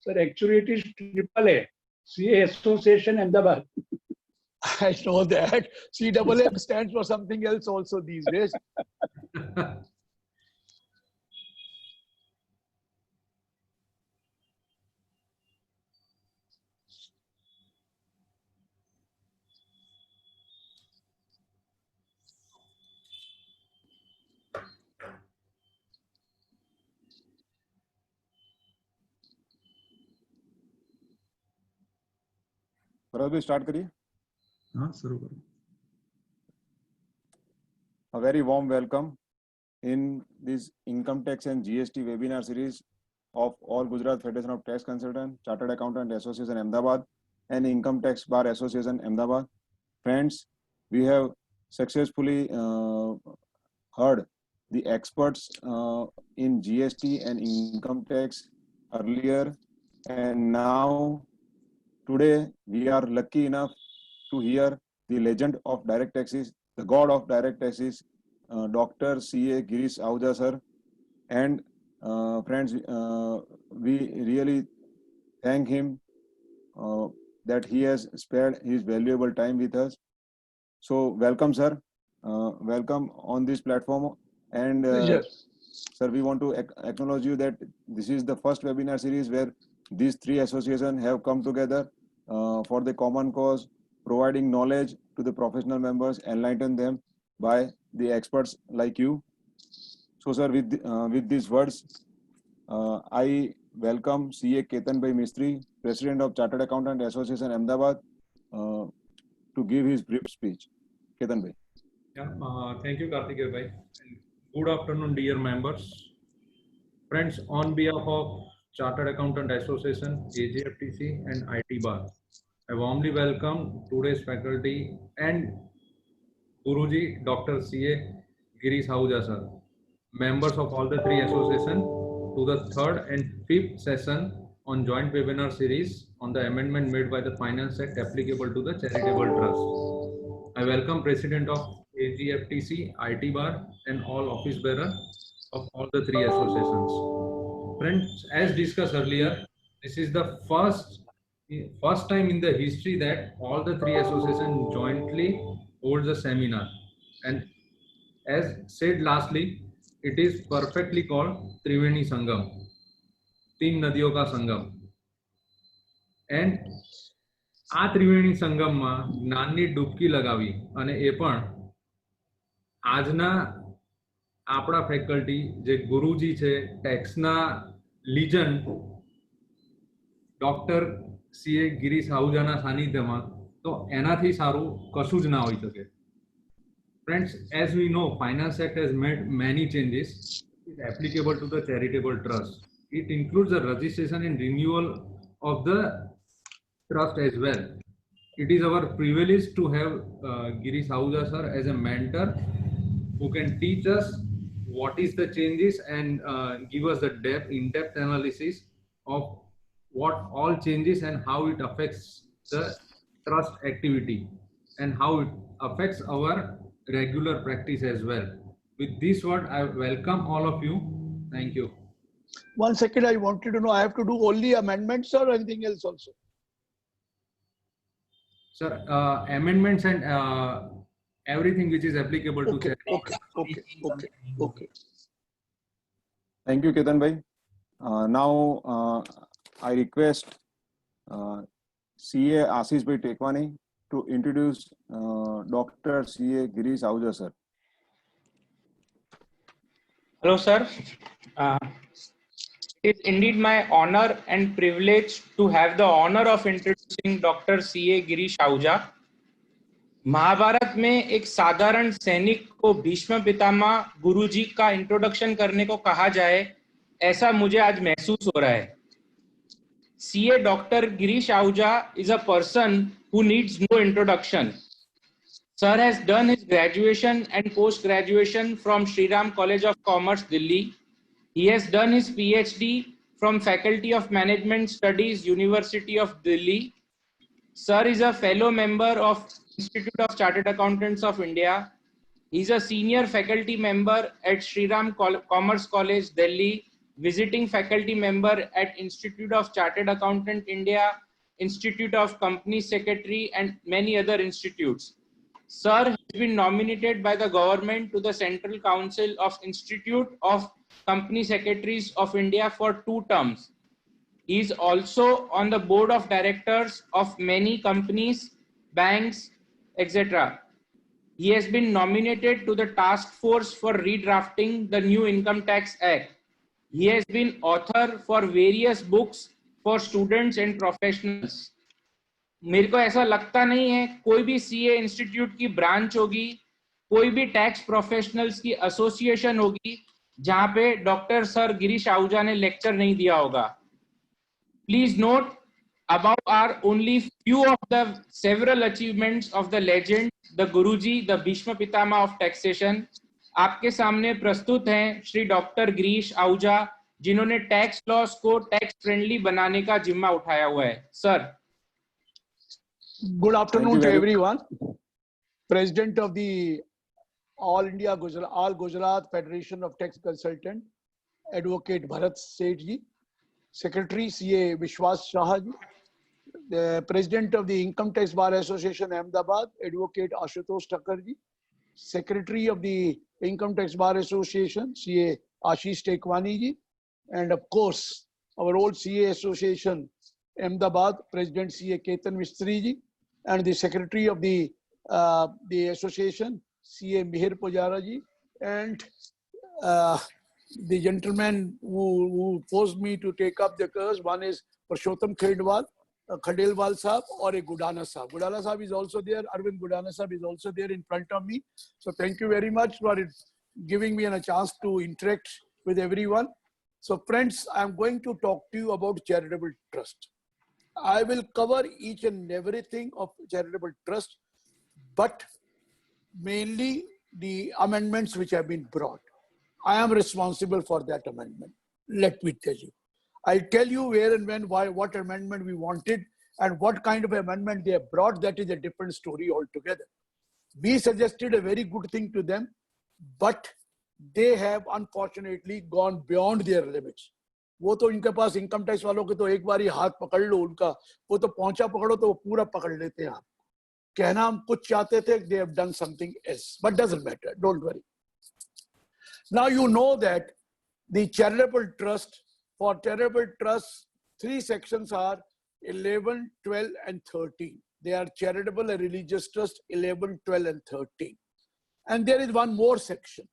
Sir, actually it is AAA, CA Association Ahmedabad. I know that. CAA stands for something else also these days. Bharat start करिए. हाँ शुरू करो. A very warm welcome in this income tax and GST webinar series of All Gujarat Federation of Tax Consultants, Chartered Accountant Association Ahmedabad and Income Tax Bar Association Ahmedabad. Friends, we have successfully heard the experts in GST and income tax earlier, and now today we are lucky enough to hear the legend of direct taxes, the god of direct taxes, Dr. C.A. Girish Ahuja sir. And friends, we really thank him that he has spared his valuable time with us. So welcome sir, welcome on this platform. And sir, we want to acknowledge you that this is the first webinar series where these three associations have come together for the common cause, providing knowledge to the professional members, enlighten them by the experts like you. So sir, with these words, I welcome CA Ketan Bhai Mistry, President of Chartered Accountant Association Ahmedabad, to give his brief speech. Ketan Bhai. Yeah, thank you Karthikeya bhai. Good afternoon dear members. Friends, on behalf of Chartered Accountant Association, AGFTC and IT Bar, I warmly welcome today's faculty and Guruji Dr. C.A. Girish Ahuja sir, members of all the three associations, to the third and fifth session on joint webinar series on the amendment made by the Finance Act applicable to the charitable trust. I welcome President of AGFTC, IT Bar and all office bearer of all the three associations. Friends, as discussed earlier, this is the first time in the history that all the three associations jointly holds a seminar, and as said lastly, it is perfectly called Triveni Sangam, तीन नदियों का संगम. And આ ત્રિવેણી સંગમમાં જ્ઞાનની ડૂબકી લગાવી અને એ પણ આજના આપણા ફેકલ્ટી જે ગુરુજી છે ટેક્સના લીજન્ડ ડોક્ટર સીએ ગિરીશ આહુજાના સાનિધ્યમાં, તો એનાથી સારું કશું જ ના હોઈ શકે. Friends, as we know, Finance Act has made many changes. It is applicable to the charitable trust. It includes the registration and renewal of the trust as well. It is our privilege to have Girish Ahuja sir as a mentor who can teach us what is the changes and give us the in-depth analysis of what all changes and how it affects the trust activity and how it affects our regular practice as well. With this word, I welcome all of you. Thank you. 1 second, I wanted to know, I have to do only amendments or anything else also? Sir, amendments and everything which is applicable to charity. Okay. Thank you, Ketan Bhai. Now, I request CA Ashish Bhai Tekwani to introduce Dr. CA Girish Ahuja sir. Hello, sir. It is indeed my honor and privilege to have the honor of introducing Dr. C.A. Girish Ahuja. Mahabharat में एक साधारण सैनिक को भीष्म पितामह गुरुजी का introduction करने को कहा जाए, ऐसा मुझे आज महसूस हो रहा है. C.A. Dr. Girish Ahuja is a person who needs no introduction. Sir has done his graduation and post-graduation from Shri Ram College of Commerce, Delhi. He has done his PhD from Faculty of Management Studies, University of Delhi. Sir is a fellow member of Institute of Chartered Accountants of India. He is a senior faculty member at Shri Ram Commerce College, Delhi, visiting faculty member at Institute of Chartered Accountant India, Institute of Company Secretary, and many other institutes. Sir has been nominated by the government to the Central Council of Institute of Company Secretaries of India for 2 terms. He is also on the board of directors of many companies, banks, etc. He has been nominated to the task force for redrafting the new Income Tax Act. He has been author for various books for students and professionals. मेरे को ऐसा लगता नहीं है कोई भी CA institute की branch होगी, कोई भी टैक्स प्रोफेशनल्स की एसोसिएशन होगी जहां पे डॉक्टर सर गिरीश आहूजा ने लेक्चर नहीं दिया होगा. Please note, above are only few of the several achievements of the legend, the Guruji, the Bhishma Pitama of taxation. आपके सामने प्रस्तुत हैं श्री डॉक्टर गिरीश आहूजा, जिन्होंने टैक्स लॉस को टैक्स फ्रेंडली बनाने का जिम्मा उठाया हुआ है. Sir. Good afternoon Thank you to very- everyone. President of the All India Gujarat, All Gujarat Federation of Tax Consultant, Advocate Bharat Seth ji, Secretary CA Vishwas Shah ji, the President of the Income Tax Bar Association Ahmedabad, Advocate Ashutosh Thakkar ji, Secretary of the Income Tax Bar Association CA Ashish Tekwani ji, and of course our old CA Association Ahmedabad President CA Ketan Mistry ji, and the Secretary of the association CA Mihir Pujara ji, and the gentleman who forced me to take up the curse. One is Purushottam Khandelwal Sahab or a Gudana Sahab. Gudana Sahab is also there. Arvind Gudana Sahab is also there in front of me. So thank you very much for giving me a chance to interact with everyone. So friends, I'm going to talk to you about charitable trust. I will cover each and everything of charitable trust, but mainly the amendments which have been brought. I am responsible for that amendment. Let me tell you. I'll tell you where and when, why, what amendment we wanted and what kind of amendment they have brought. That is a different story altogether. We suggested a very good thing to them, but they have unfortunately gone beyond their limits. वो तो इनके पास income tax वालों के तो एक बार ही हाथ पकड़ लो उनका, वो तो पहुंचा पकड़ो तो वो पूरा पकड़ लेते हैं. आप कहना हम कुछ चाहते थे, they have done something else, but doesn't matter, don't worry. Now you know that the charitable trust, for charitable trust, 3 sections are 11, 12 and 13. They are charitable and religious trust 11, 12 and 13. And there is one more section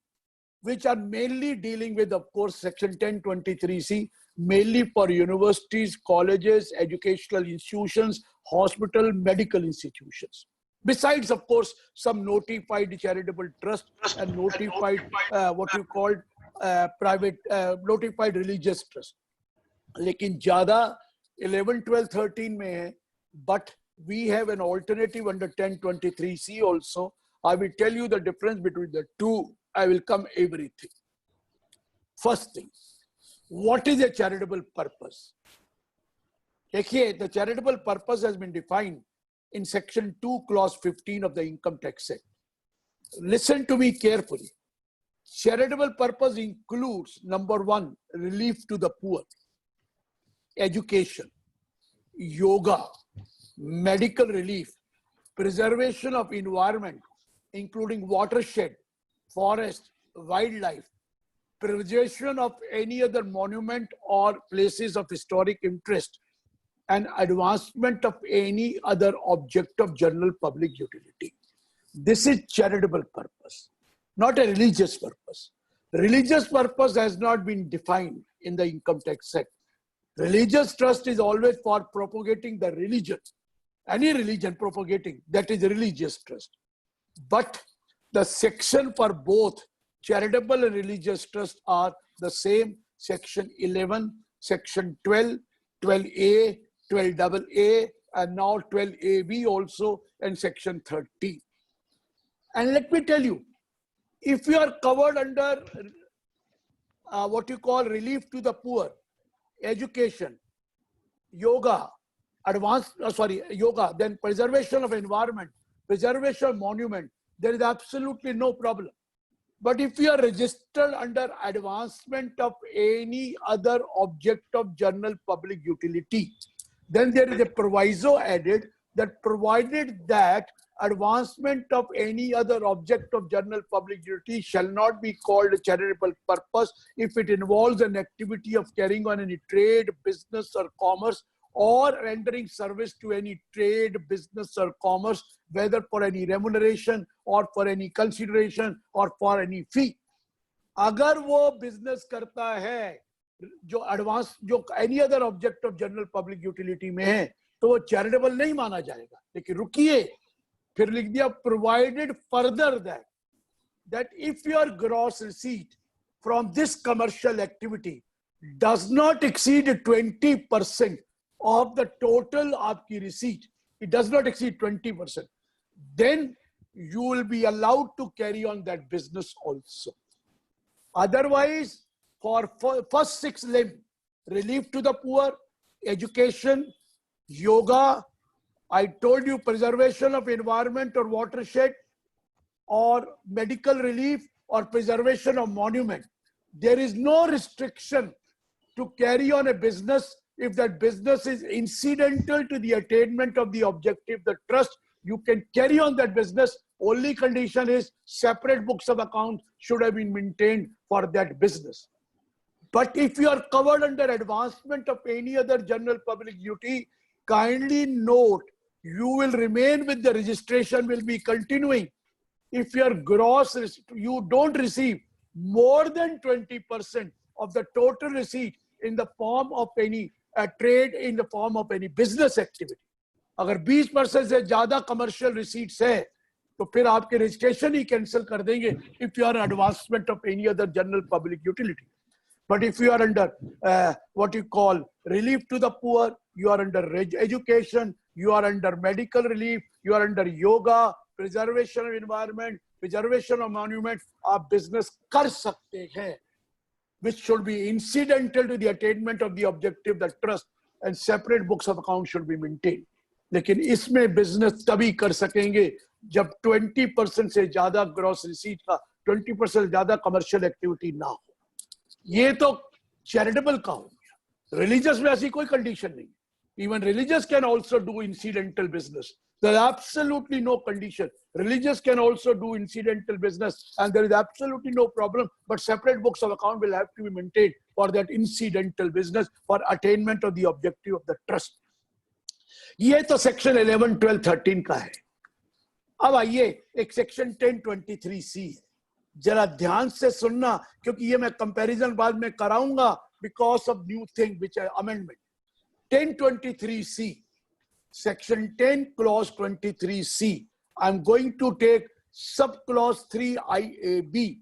which are mainly dealing with, of course, section 1023C, mainly for universities, colleges, educational institutions, hospital, medical institutions. Besides, of course, some notified charitable trust and notified, what you call private, notified religious trust. Lekin jada 11, 12, 13 mein hai, but we have an alternative under 1023C also. I will tell you the difference between the two. I will come everything. First thing, what is a charitable purpose? The charitable purpose has been defined in section 2, clause 15 of the Income Tax Act. Listen to me carefully. Charitable purpose includes, number 1, relief to the poor, education, yoga, medical relief, preservation of environment, including watershed, forest, wildlife, preservation of any other monument or places of historic interest, and advancement of any other object of general public utility. This is charitable purpose, not a religious purpose. Religious purpose has not been defined in the Income Tax Act. Religious trust is always for propagating the religion. Any religion propagating, that is religious trust. But the section for both charitable and religious trust are the same, section 11, section 12, 12A, 12AA, and now 12AB also, and section 13. And let me tell you, if you are covered under what you call relief to the poor, education, yoga, yoga, then preservation of environment, preservation of monument, there is absolutely no problem. But if you are registered under advancement of any other object of general public utility, then there is a proviso added that provided that advancement of any other object of general public utility shall not be called a charitable purpose if it involves an activity of carrying on any trade, business or commerce, or rendering service to any trade, business or commerce, whether for any remuneration or for any consideration or for any fee. अगर वो business करता है जो advance जो any other object of general public utility में है तो वो चैरिटेबल नहीं माना जाएगा. लेकिन रुकिए, फिर लिख दिया provided further that if your gross receipt from this commercial activity does not exceed 20% of the total आपकी receipt, it does not exceed 20%, then you will be allowed to carry on that business also. Otherwise, for first 6 limbs, relief to the poor, education, yoga, I told you preservation of environment or watershed, or medical relief or preservation of monument. There is no restriction to carry on a business if that business is incidental to the attainment of the objective, the trust. You can carry on that business. Only condition is separate books of account should have been maintained for that business. But if you are covered under advancement of any other general public duty, kindly note, you will remain with the registration will be continuing. If your gross, you don't receive more than 20% of the total receipt in the form of any trade, in the form of any business activity. अगर 20% से ज्यादा commercial receipts है, तो फिर आपके registration ही cancel कर देंगे if you are advancement of any other general public utility. But if you are under what you call relief to the poor, you are under education, you are under medical relief, you are under yoga, preservation of environment, preservation of monument, आप business कर सकते हैं, which should be incidental to the attainment of the objective, the trust, and separate books of account should be maintained. लेकिन इसमें business तभी कर सकेंगे जब 20% से ज्यादा gross receipt का 20% ज्यादा commercial activity ना हो. ये तो charitable का हो गया. Religious में ऐसी कोई condition नहीं. Even religious can also do incidental business. There is absolutely no condition. Religious can also do incidental business and there is absolutely no problem, but separate books of account will have to be maintained for that incidental business for attainment of the objective of the trust. ये तो section 11, 12, 13 का है. अब आइए एक section 1023C है. जरा ध्यान से सुनना क्योंकि ये मैं comparison बाद में कराऊंगा because of new thing which है amendment. 1023C. Section 10, clause 23C. I'm going to take subclause 3IAB,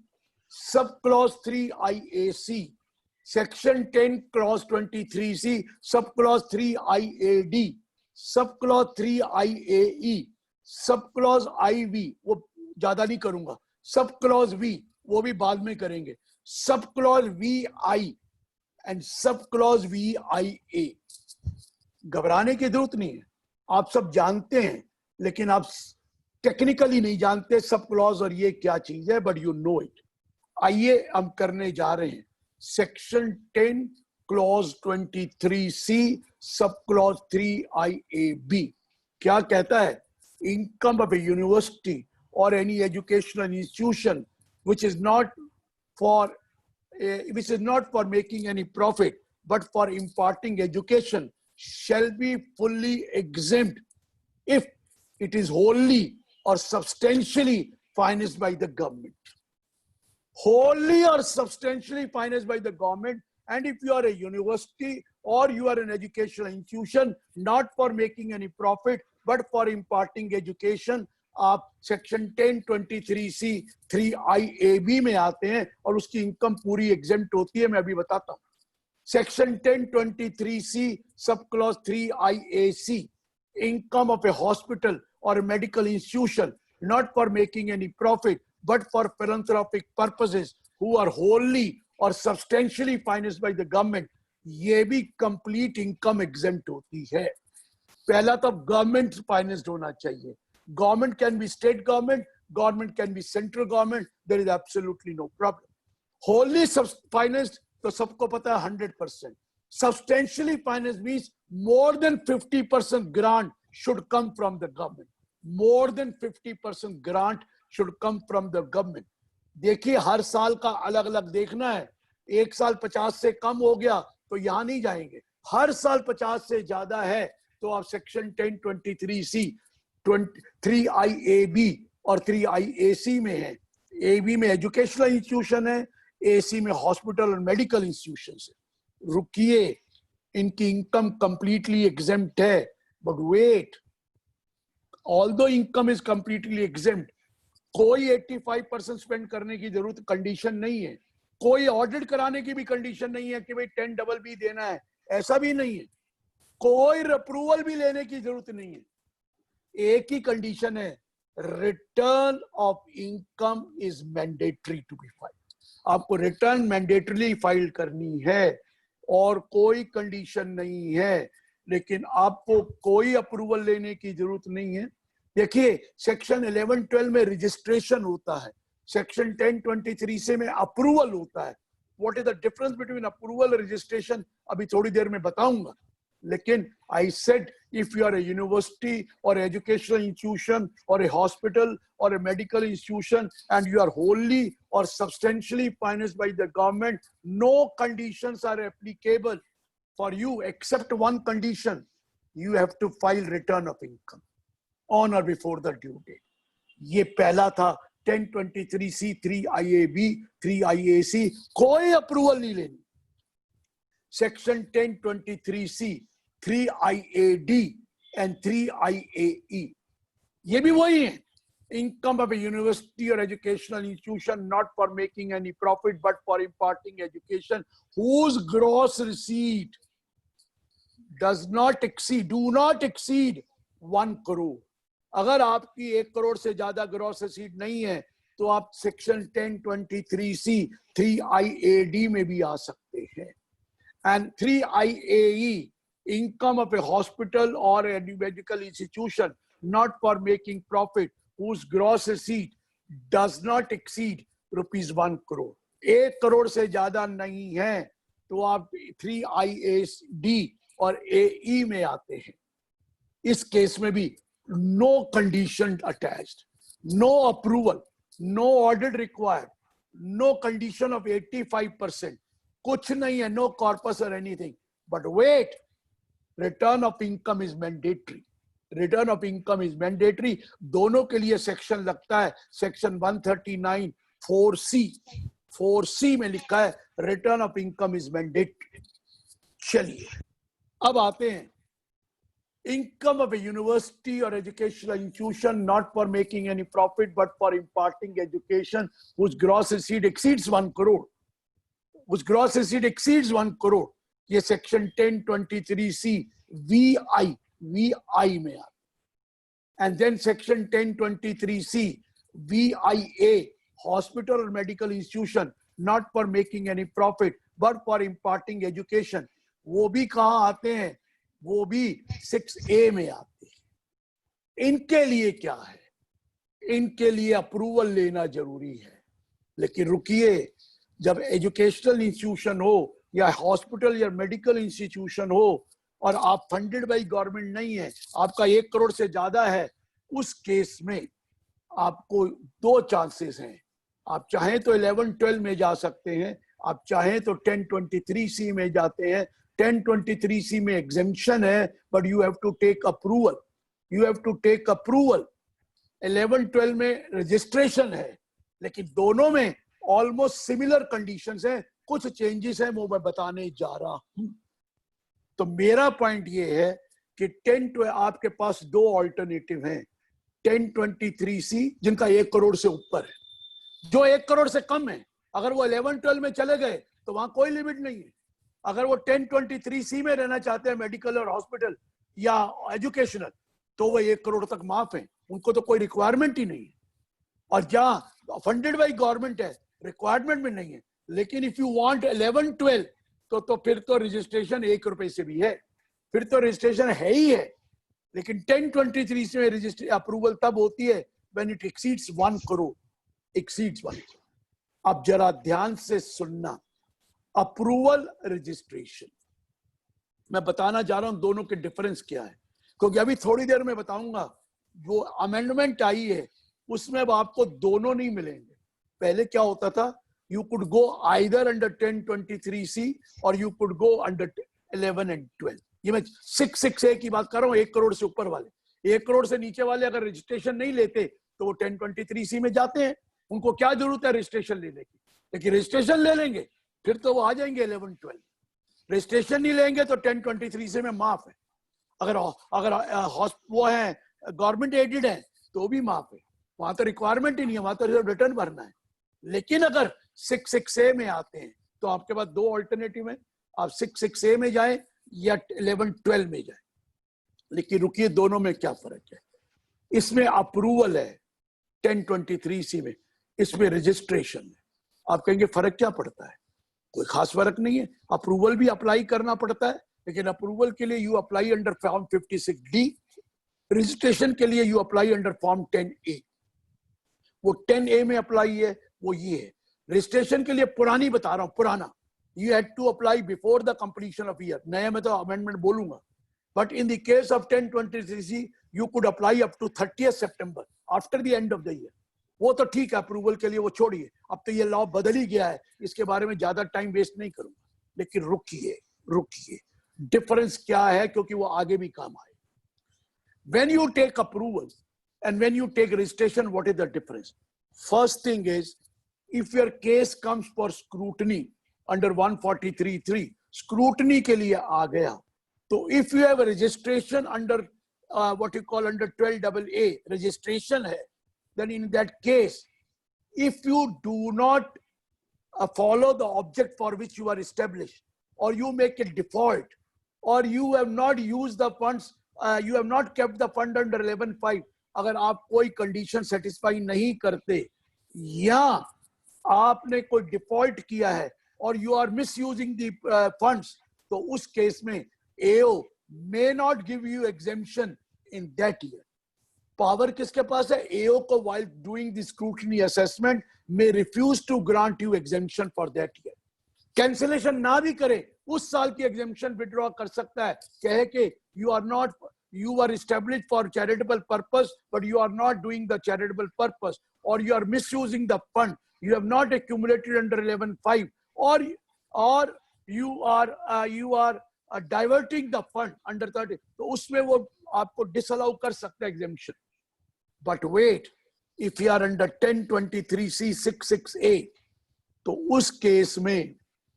subclause 3IAC, section 10, clause 23C, subclause 3IAD, subclause 3IAE, subclause IV, वो ज़्यादा नहीं करूँगा, subclause V, वो भी बाद में करेंगे, subclause VI and subclause VIA. घबराने की जरूरत नहीं है, आप सब जानते हैं, लेकिन आप टेक्निकली नहीं जानते सब क्लॉज और ये क्या चीज है, बट यू नो इट. आइए हम करने जा रहे हैं section 10 clause 23C sub clause 3IAB. क्या कहता है? इनकम ऑफ ए यूनिवर्सिटी और any educational institution which is not for making any profit but for imparting education shall be fully exempt if it is wholly or substantially financed by the government. Wholly or substantially financed by the government, and if you are a university or you are an educational institution, not for making any profit but for imparting education, आप section 1023C 3IAB में आते हैं और उसकी income पूरी exempt होती है. मैं अभी बताता हूँ. Section 1023C, subclause 3IAC, income of a hospital or a medical institution, not for making any profit, but for philanthropic purposes, who are wholly or substantially financed by the government, ये भी complete income exempt होती है. पहला तो government financed होना चाहिए. Government can be state government, government can be central government, there is absolutely no problem. Wholly financed, तो सबको पता है 100%. Substantially financed means more than 50% grant should come from the government. More than 50% grant should come from the government. देखिए हर साल का अलग अलग देखना है. एक साल 50 से कम हो गया तो यहाँ नहीं जाएंगे. हर साल 50 से ज्यादा है तो आप सेक्शन 1023C 3IAB और 3IAC में है. AB में एजुकेशनल इंस्टीट्यूशन है, AC में हॉस्पिटल और मेडिकल इंस्टीट्यूशन है. रुकिए, इनकी इनकम कंप्लीटली एग्जेम्प्ट है. But wait, although income is completely exempt, कोई 85% स्पेंड करने की जरूरत कंडीशन नहीं है. कोई ऑडिट कराने की भी कंडीशन नहीं है कि भाई 10BB देना है, ऐसा भी नहीं है. कोई अप्रूवल भी लेने की जरूरत नहीं है. एक ही कंडीशन है, return of income is mandatory to be file. आपको रिटर्न मैंडेटरली फाइल करनी है और कोई कंडीशन नहीं है. लेकिन आपको कोई अप्रूवल लेने की जरूरत नहीं है. देखिए सेक्शन 11-12 में रजिस्ट्रेशन होता है, सेक्शन 1023 से में अप्रूवल होता है. What is the difference between approval और रजिस्ट्रेशन अभी थोड़ी देर में बताऊंगा. लेकिन I said if you are a university or educational institution or a hospital or a medical institution and you are wholly or substantially financed by the government, no conditions are applicable for you except one condition: you have to file return of income on or before the due date. ये पहला था 1023C 3IAB 3IAC, कोई approval नहीं लेनी. Section 1023C 3IAD and 3IAE, ये भी वही है. Income of a university or educational institution not for making any profit but for imparting education whose gross receipt does not exceed 1 crore. अगर आपकी 1 करोड़ से ज्यादा ग्रॉस रिसीट नहीं है तो आप सेक्शन 1023C 3IAD में भी आ सकते हैं. And 3IAE, income of a hospital or a medical institution not for making profit whose gross receipt does not exceed ₹1 crore. 1 crore से ज्यादा नहीं है तो आप 3IAD और AE में आते हैं. इस केस में भी no condition attached, no approval, no audit required, no condition of 85%, कुछ नहीं है, no corpus or anything. But wait, return of income is mandatory. Return of income is mandatory. दोनों के लिए सेक्शन लगता है. सेक्शन 139 4C में लिखा है return of income is mandatory. चलिए अब आते हैं. Income of a university or educational institution not for making any profit but for imparting education whose gross receipt exceeds 1 crore. Whose gross receipt exceeds 1 crore. ये section 1023C VI में आता. And then section 1023C VIA, hospital or medical institution not for making any profit but for imparting education, वो भी कहाँ आते हैं? वो भी 6A में आते हैं. इनके लिए क्या है? इनके लिए अप्रूवल लेना जरूरी है. लेकिन रुकिए, जब एजुकेशनल इंस्टीट्यूशन हो या हॉस्पिटल या मेडिकल इंस्टीट्यूशन हो और आप फंडेड बाय गवर्नमेंट नहीं है, आपका 1 करोड़ से ज्यादा है, उस केस में आपको 2 चांसेस हैं. आप चाहें तो 11-12 में जा सकते हैं, आप चाहें तो 1023C में जाते हैं. 1023C में एग्जेम्पशन है, but you have to take approval. 11-12 में रजिस्ट्रेशन है, लेकिन दोनों में ऑलमोस्ट सिमिलर कंडीशंस हैं. कुछ चेंजेस हैं वो मैं बताने जा रहा हूं. तो मेरा पॉइंट ये है कि आपके पास 2 ऑल्टरनेटिव हैं. 1023C जिनका 1 करोड़ से ऊपर है, जो 1 करोड़ से कम है अगर वो 11-12 में चले गए तो वहां कोई लिमिट नहीं है. अगर वो 1023C में रहना चाहते हैं मेडिकल और हॉस्पिटल या एजुकेशनल, तो वो 1 करोड़ तक माफ है, उनको तो कोई रिक्वायरमेंट ही नहीं है. और जहां फंडेड बाय गवर्नमेंट है, रिक्वायरमेंट में नहीं है. लेकिन इफ यू वांट 11-12 तो फिर तो रजिस्ट्रेशन 1 रुपए से भी है, फिर तो रजिस्ट्रेशन है ही है. लेकिन 1023 में रजिस्ट्रेशन अप्रूवल तब होती है when it exceeds 1 crore, exceeds 1 crore. अब जरा ध्यान से सुनना, अप्रूवल रजिस्ट्रेशन, मैं बताना जा रहा हूं दोनों के डिफरेंस क्या है, क्योंकि अभी थोड़ी देर में बताऊंगा जो अमेंडमेंट आई है उसमें अब आपको दोनों नहीं मिलेंगे। पहले क्या होता था, you could go either under 1023C or you could go under 11 and 12। ये मैं 668 की बात कर रहा हूँ, 1 करोड़ से ऊपर वाले। 1 करोड़ से नीचे वाले अगर रजिस्ट्रेशन नहीं लेते तो वो 1023C में जाते हैं, उनको क्या जरूरत है रजिस्ट्रेशन लेने की, लेकिन रजिस्ट्रेशन ले लेंगे फिर तो वो आ जाएंगे 11, 12। रजिस्ट्रेशन नहीं लेंगे तो 1023C में माफ है। अगर वो है गवर्नमेंट एडेड है तो भी माफ है, वहां तो रिक्वायरमेंट ही नहीं है, वहां तो सिर्फ रिटर्न भरना है। लेकिन अगर 66A में आते हैं तो आपके पास दो ऑल्टरनेटिव है, आप 66A में जाएं या 11, 12 में जाएं। लेकिन रुकिए, दोनों में क्या फर्क है? इसमें अप्रूवल है 1023C में, इसमें रजिस्ट्रेशन है। आप कहेंगे फर्क क्या पड़ता है? कोई खास फर्क नहीं है। अप्रूवल भी अप्लाई करना पड़ता है, लेकिन अप्रूवल के लिए you apply under form 56D, registration के लिए you apply under form 10A। वो 10A में अप्लाई है, वो ये है। रजिस्ट्रेशन के लिए पुरानी बता रहा हूं, पुराना you had to apply before the completion of year, नया में तो अमेंडमेंट बोलूंगा। But in the case of 1023C you could apply up to 30 सितंबर after the end of the year. वो तो ठीक है, अप्रूवल के लिए वो छोड़िए, अब तो ये लॉ बदल ही गया है, इसके बारे में ज्यादा टाइम वेस्ट नहीं करूंगा। लेकिन रुकिए, डिफरेंस क्या है, क्योंकि वो आगे भी काम आए। When you take approval and when you take registration, what is the difference? First thing is, if your case comes for scrutiny under 143(3), scrutiny के लिए आ गया, तो if you have a registration under what you call under 12AA, registration है, then in that case, if you do not follow the object for which you are established, or you make a default, or you have not used the funds, you have not kept the fund under 11(5), अगर आप कोई condition satisfy नहीं करते या आपने कोई default किया है और you are misusing the funds, तो उस केस में AO may not give you exemption in that year. Power किसके पास है? AO को while doing the scrutiny assessment may refuse to grant you exemption for that year. Cancellation ना भी करे, उस साल की एग्जेम्पशन विड्रॉ कर सकता है, कहे कि you are established for charitable purpose, but you are not doing the charitable purpose, or you are misusing the fund, you have not accumulated under 11(5), or you are diverting the fund under 30, तो उसमें वो आपको disallow कर सकता है exemption. But wait, if you are under 1023C 66A, तो उस case में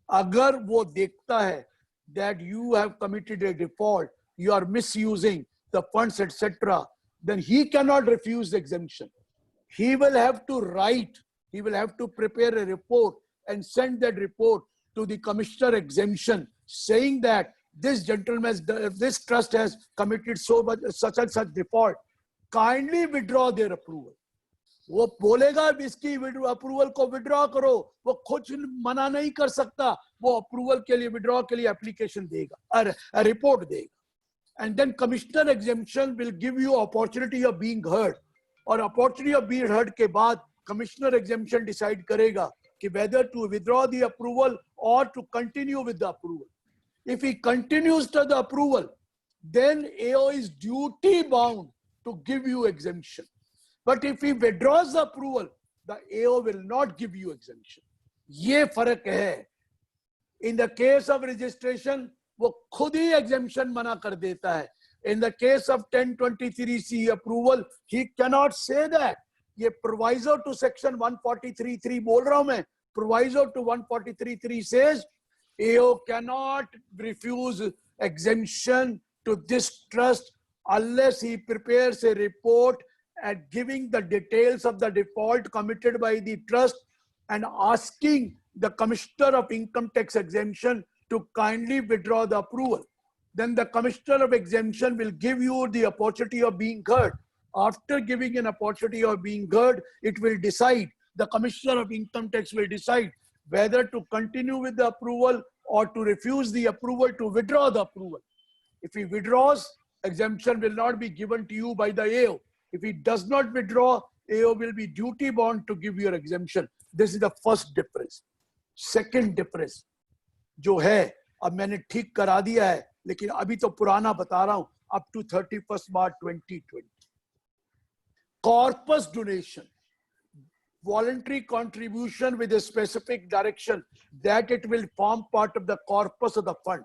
अगर वो देखता है that you have committed a default, you are misusing the funds, etc., then he cannot refuse the exemption. He will have to write, he will have to prepare a report and send that report to the commissioner exemption, saying that this gentleman, this trust has committed such and such default. Kindly withdraw their approval. वो बोलेगा इसकी approval को withdraw करो, वो खुद मना नहीं कर सकता, वो अप्रूवल के लिए विड्रॉ के लिए एप्लीकेशन देगा, रिपोर्ट देगा, and then commissioner exemption will give you opportunity of being heard, और opportunity of being heard के बाद commissioner exemption decide करेगा कि whether to withdraw the approval or to continue with the approval. If he continues to the approval, then AO is duty bound to give you exemption. But if he withdraws the approval, the AO will not give you exemption. ये फर्क है. In the case of registration, वो खुद ही exemption मना कर देता है. In the case of 1023C approval, he cannot say that. ये proviso to section 143(3) बोल रहा हूं मैं. Proviso to 143(3) says AO cannot refuse exemption to this trust unless he prepares a report and giving the details of the default committed by the trust and asking the commissioner of income tax exemption to kindly withdraw the approval. Then the commissioner of exemption will give you the opportunity of being heard. After giving an opportunity of being heard, it will decide, the commissioner of income tax will decide whether to continue with the approval or to refuse the approval, to withdraw the approval. If he withdraws, exemption will not be given to you by the AO. If he does not withdraw, AO will be duty bound to give your exemption. This is the first difference. Second difference जो है, अब मैंने ठीक करा दिया है, लेकिन अभी तो पुराना बता रहा हूं, up to 31st March 2020. Corpus donation, voluntary contribution with a specific direction that it will form part of the corpus of the fund.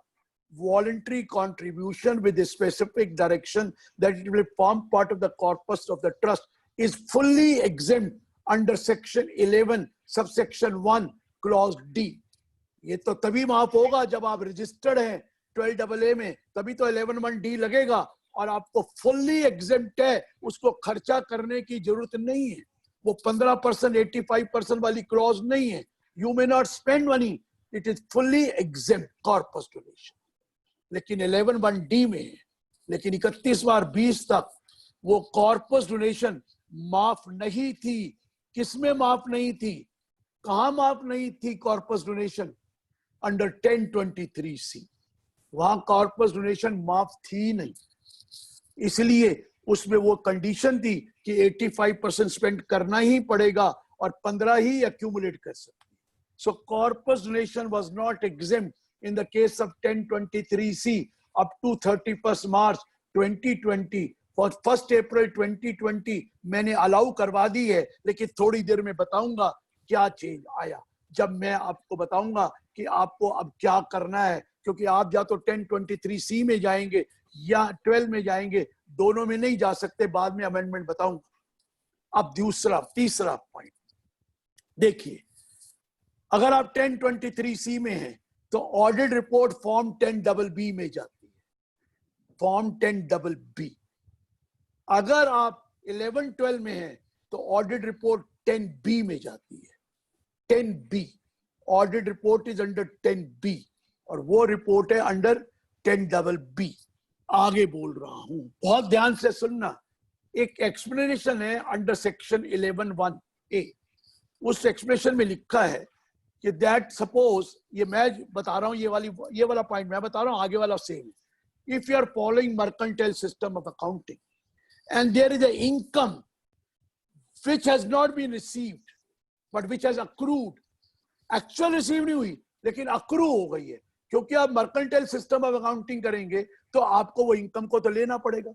Voluntary contribution with a specific direction that it will form part of the corpus of the trust is fully exempt under section 11 subsection 1 clause D. ये तो तभी माफ होगा जब आप registered हैं 12AA में, तभी तो 11(1)D लगेगा और आपको फुल्ली एग्जेम्प्ट है, उसको खर्चा करने की जरूरत नहीं है। वो 15% 85% वाली क्लॉज नहीं है। You may not spend money, it is fully exempt corpus donation. लेकिन 11(1)D में है, लेकिन 31/20 तक वो कॉर्पस डोनेशन माफ नहीं थी। किसमें माफ नहीं थी, कहां माफ नहीं थी कॉर्पस डोनेशन? Under 1023C। वहां कॉर्पस डोनेशन माफ थी नहीं, इसलिए उसमें वो कंडीशन थी कि 85% स्पेंड करना ही पड़ेगा और 15 ही एक्यूमुलेट कर सकते। So corpus donation was not exempt in the case of 1023C up to 31st March 2020. For 1st April 2020 मैंने अलाउ करवा दी है, लेकिन थोड़ी देर में बताऊंगा क्या चेंज आया जब मैं आपको बताऊंगा कि आपको अब क्या करना है, क्योंकि आप या तो 1023C में जाएंगे या 12 में जाएंगे, दोनों में नहीं जा सकते। बाद में अमेंडमेंट बताऊंगा। अब तीसरा पॉइंट देखिए, अगर आप 1023C में हैं तो ऑडिट रिपोर्ट फॉर्म 10BB में जाती है, फॉर्म 10BB। अगर आप 11-12 में हैं तो ऑडिट रिपोर्ट 10B में जाती है। 10B audit report is under 10B और वो रिपोर्ट है अंडर 10BB। आगे बोल रहा हूं, बहुत ध्यान से सुनना। एक एक्सप्लेनेशन है अंडर सेक्शन 11(1)A। उस एक्सप्लेनेशन में लिखा है कि दैट सपोज, ये मैं बता रहा हूं, ये वाला पॉइंट मैं बता रहा हूं, आगे वाला same. If you are following mercantile system of accounting and there is a income which has not been received but which has accrued, actual receive नहीं हुई लेकिन अक्रू हो गई है, क्योंकि आप मर्केंटाइल सिस्टम ऑफ अकाउंटिंग करेंगे तो आपको वो इनकम को तो लेना पड़ेगा।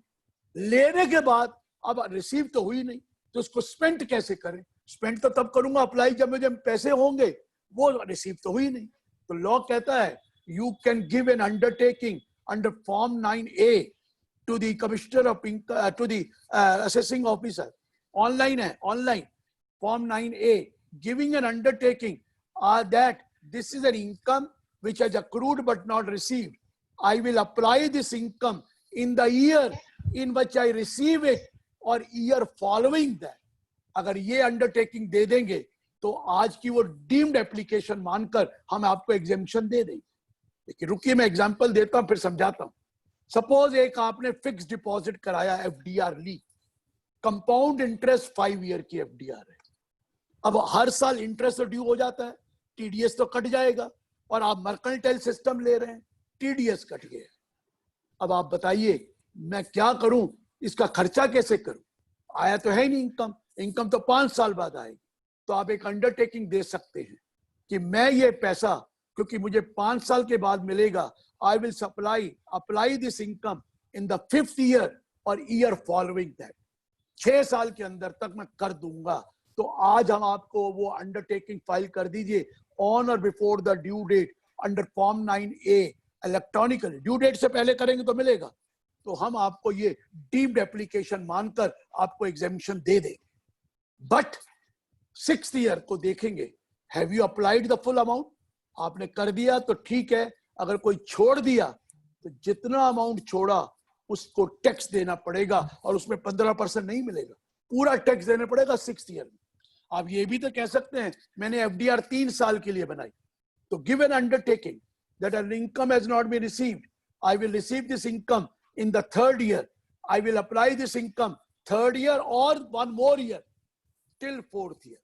लेने के बाद अब रिसीव तो हुई नहीं, तो उसको स्पेंड कैसे करें? स्पेंड तो तब करूंगा अप्लाई जब मुझे पैसे होंगे, वो रिसीव तो हुई नहीं। तो लॉ कहता है you can give an undertaking under form 9A to the commissioner of to the assessing officer. Online है, online form 9A, giving an undertaking that this is an income which has accrued but not received. I will apply this income in the year in which I receive it or year following that. अगर ये undertaking दे देंगे तो आज की वो deemed application मानकर हम आपको एग्जेम्पशन दे देंगे। लेकिन रुकिए, मैं एग्जांपल देता हूं फिर समझाता हूं। सपोज एक आपने फिक्स डिपॉजिट कराया, FDR ली, कंपाउंड इंटरेस्ट 5 ईयर की FDR है। अब हर साल इंटरेस्ट तो ड्यू हो जाता है, TDS तो कट जाएगा, और आप मर्केंटाइल सिस्टम ले रहे हैं, TDS कट गया। अब आप बताइए मैं क्या करूं, इसका खर्चा कैसे करूं? आया तो है नहीं इनकम, इनकम तो 5 साल बाद आएगी। तो आप एक अंडरटेकिंग दे सकते हैं कि मैं ये पैसा, क्योंकि मुझे 5 साल के बाद मिलेगा, आई will apply this income in the 5th year और ईयर फॉलोइंग दैट। 6 साल के अंदर तक मैं कर दूंगा। तो आज हम आपको वो अंडरटेकिंग फाइल कर दीजिए ऑन और before the due date under form 9A electronically. Due date से पहले करेंगे तो मिलेगा, तो हम आपको ये डीम्ड एप्लीकेशन मानकर आपको एग्जेम्पशन दे देंगे। बट 6th ईयर को देखेंगे, have you applied the full amount? आपने कर दिया तो ठीक है, अगर कोई छोड़ दिया तो जितना अमाउंट छोड़ा उसको टैक्स देना पड़ेगा, और उसमें 15% नहीं मिलेगा, पूरा टैक्स देना पड़ेगा 6th ईयर में। आप ये भी तो कह सकते हैं मैंने FDR 3 साल के लिए बनाई, तो give an undertaking that an income has not been received, I will receive this income in the 3rd year, I will apply this income 3rd year और 1 more year till 4th year.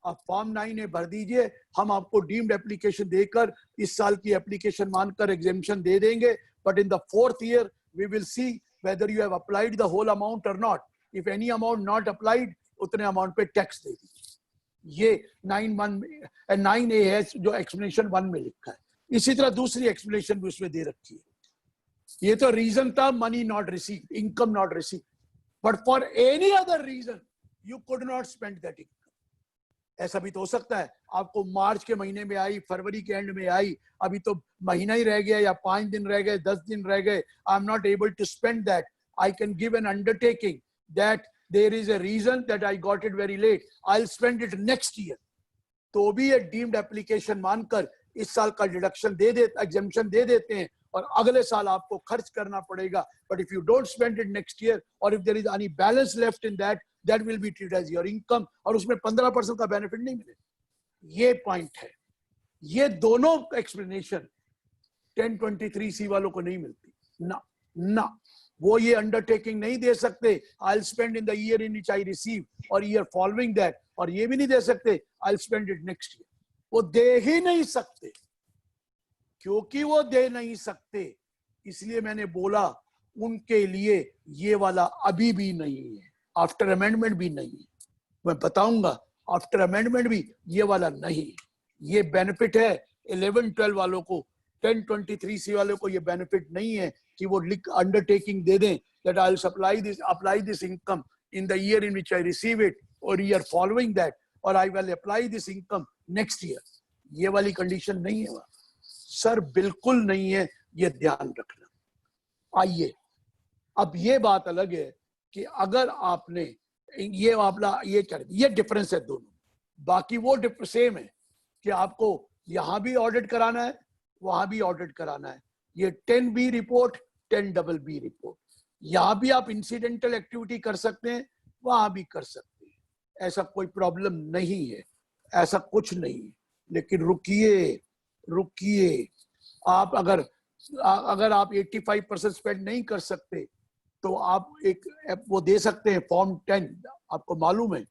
आप form 9A भर दीजिए, हम आपको deemed application देकर इस साल की एप्लीकेशन मानकर एग्जेम्पशन दे देंगे। But in the 4th year we will see whether you have applied the whole amount or not. If any amount not applied, उतने अमाउंट पे टैक्स दे दीजिए। ये 9A है जो एक्सप्लेनेशन 1 में लिखा है। इसी तरह दूसरी एक्सप्लेनेशन भी उसमें दे रखी है। ये तो रीजन था money not receive, income not receive, but for any other reason you could not spend that income. ऐसा भी तो हो सकता है आपको मार्च के महीने में आई, फरवरी के एंड में आई, अभी तो महीना ही रह गया या 5 दिन रह गए, 10 दिन रह गए, I am not able to spend that. I can give an undertaking that there is a reason that I got it very late, I will spend it next year. तो भी ये डीम्ड एप्लीकेशन मानकर इस साल का deduction दे देते, exemption दे देते हैं और अगले साल आपको खर्च करना पड़ेगा। But if you don't spend it next year और if there is any balance left in that, that will be treated as your income और उसमें 15% का बेनिफिट नहीं मिलेगा। ये पॉइंट है। ये दोनों एक्सप्लेनेशन 1023C वालों को नहीं मिलती ना। वो ये अंडरटेकिंग नहीं दे सकते आई will spend in the year in which I receive और ईयर फॉलोइंग दैट, और ये भी नहीं दे सकते आई will spend it next year. वो दे ही नहीं सकते। क्योंकि वो दे नहीं सकते इसलिए मैंने बोला उनके लिए ये वाला अभी भी नहीं है, आफ्टर अमेंडमेंट भी नहीं है। मैं बताऊंगा आफ्टर अमेंडमेंट भी ये वाला नहीं। ये बेनिफिट है 11-12 वालों को, 1023C वालों को ये बेनिफिट नहीं है कि वो अंडरटेकिंग दे दें that I will apply this income in the year in which I receive it or year following that, or I will apply this income next year। ये वाली कंडीशन नहीं है सर, बिल्कुल नहीं है, ये ध्यान रखना। आइए अब ये बात अलग है कि अगर आपने ये कर, ये डिफरेंस है दोनों, बाकी वो सेम है कि आपको यहां भी ऑडिट कराना है, वहां भी ऑडिट कराना है। ये 10B रिपोर्ट, 10BB रिपोर्ट, यहां भी आप इंसिडेंटल एक्टिविटी कर सकते हैं, वहां भी कर सकते हैं, ऐसा कोई प्रॉब्लम नहीं है, ऐसा कुछ नहीं है। लेकिन रुकिए, आप अगर आप 85% स्पेंड नहीं कर सकते तो आप एक वो दे सकते हैं फॉर्म 10, आपको मालूम है,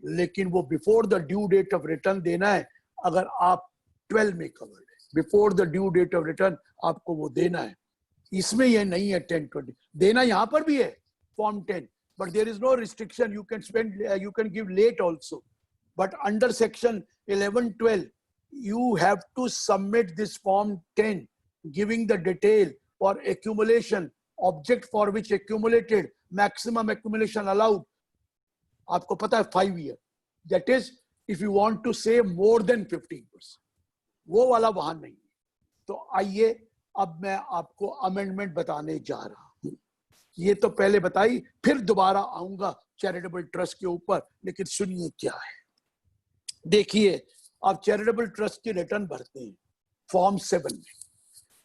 लेकिन वो before the due date of return देना है। अगर आप 12 में कवर्ड है, before the due date of return आपको वो देना है। इसमें ये नहीं है 1020 देना, यहां पर भी है form 10, but there is no restriction, you can spend, you can give late also, but under section 11-12 you have to submit this form 10 giving the detail for accumulation, object for which accumulated, maximum accumulation allowed, आपको पता है 5 year, that is if you want to save more than 15%, वो वाला वहां नहीं है। तो आइए अब मैं आपको अमेंडमेंट बताने जा रहा हूं। ये तो पहले बताई, फिर दोबारा आऊंगा चैरिटेबल ट्रस्ट के ऊपर, लेकिन सुनिए क्या है। देखिए आप चैरिटेबल ट्रस्ट की रिटर्न भरते हैं फॉर्म 7 में,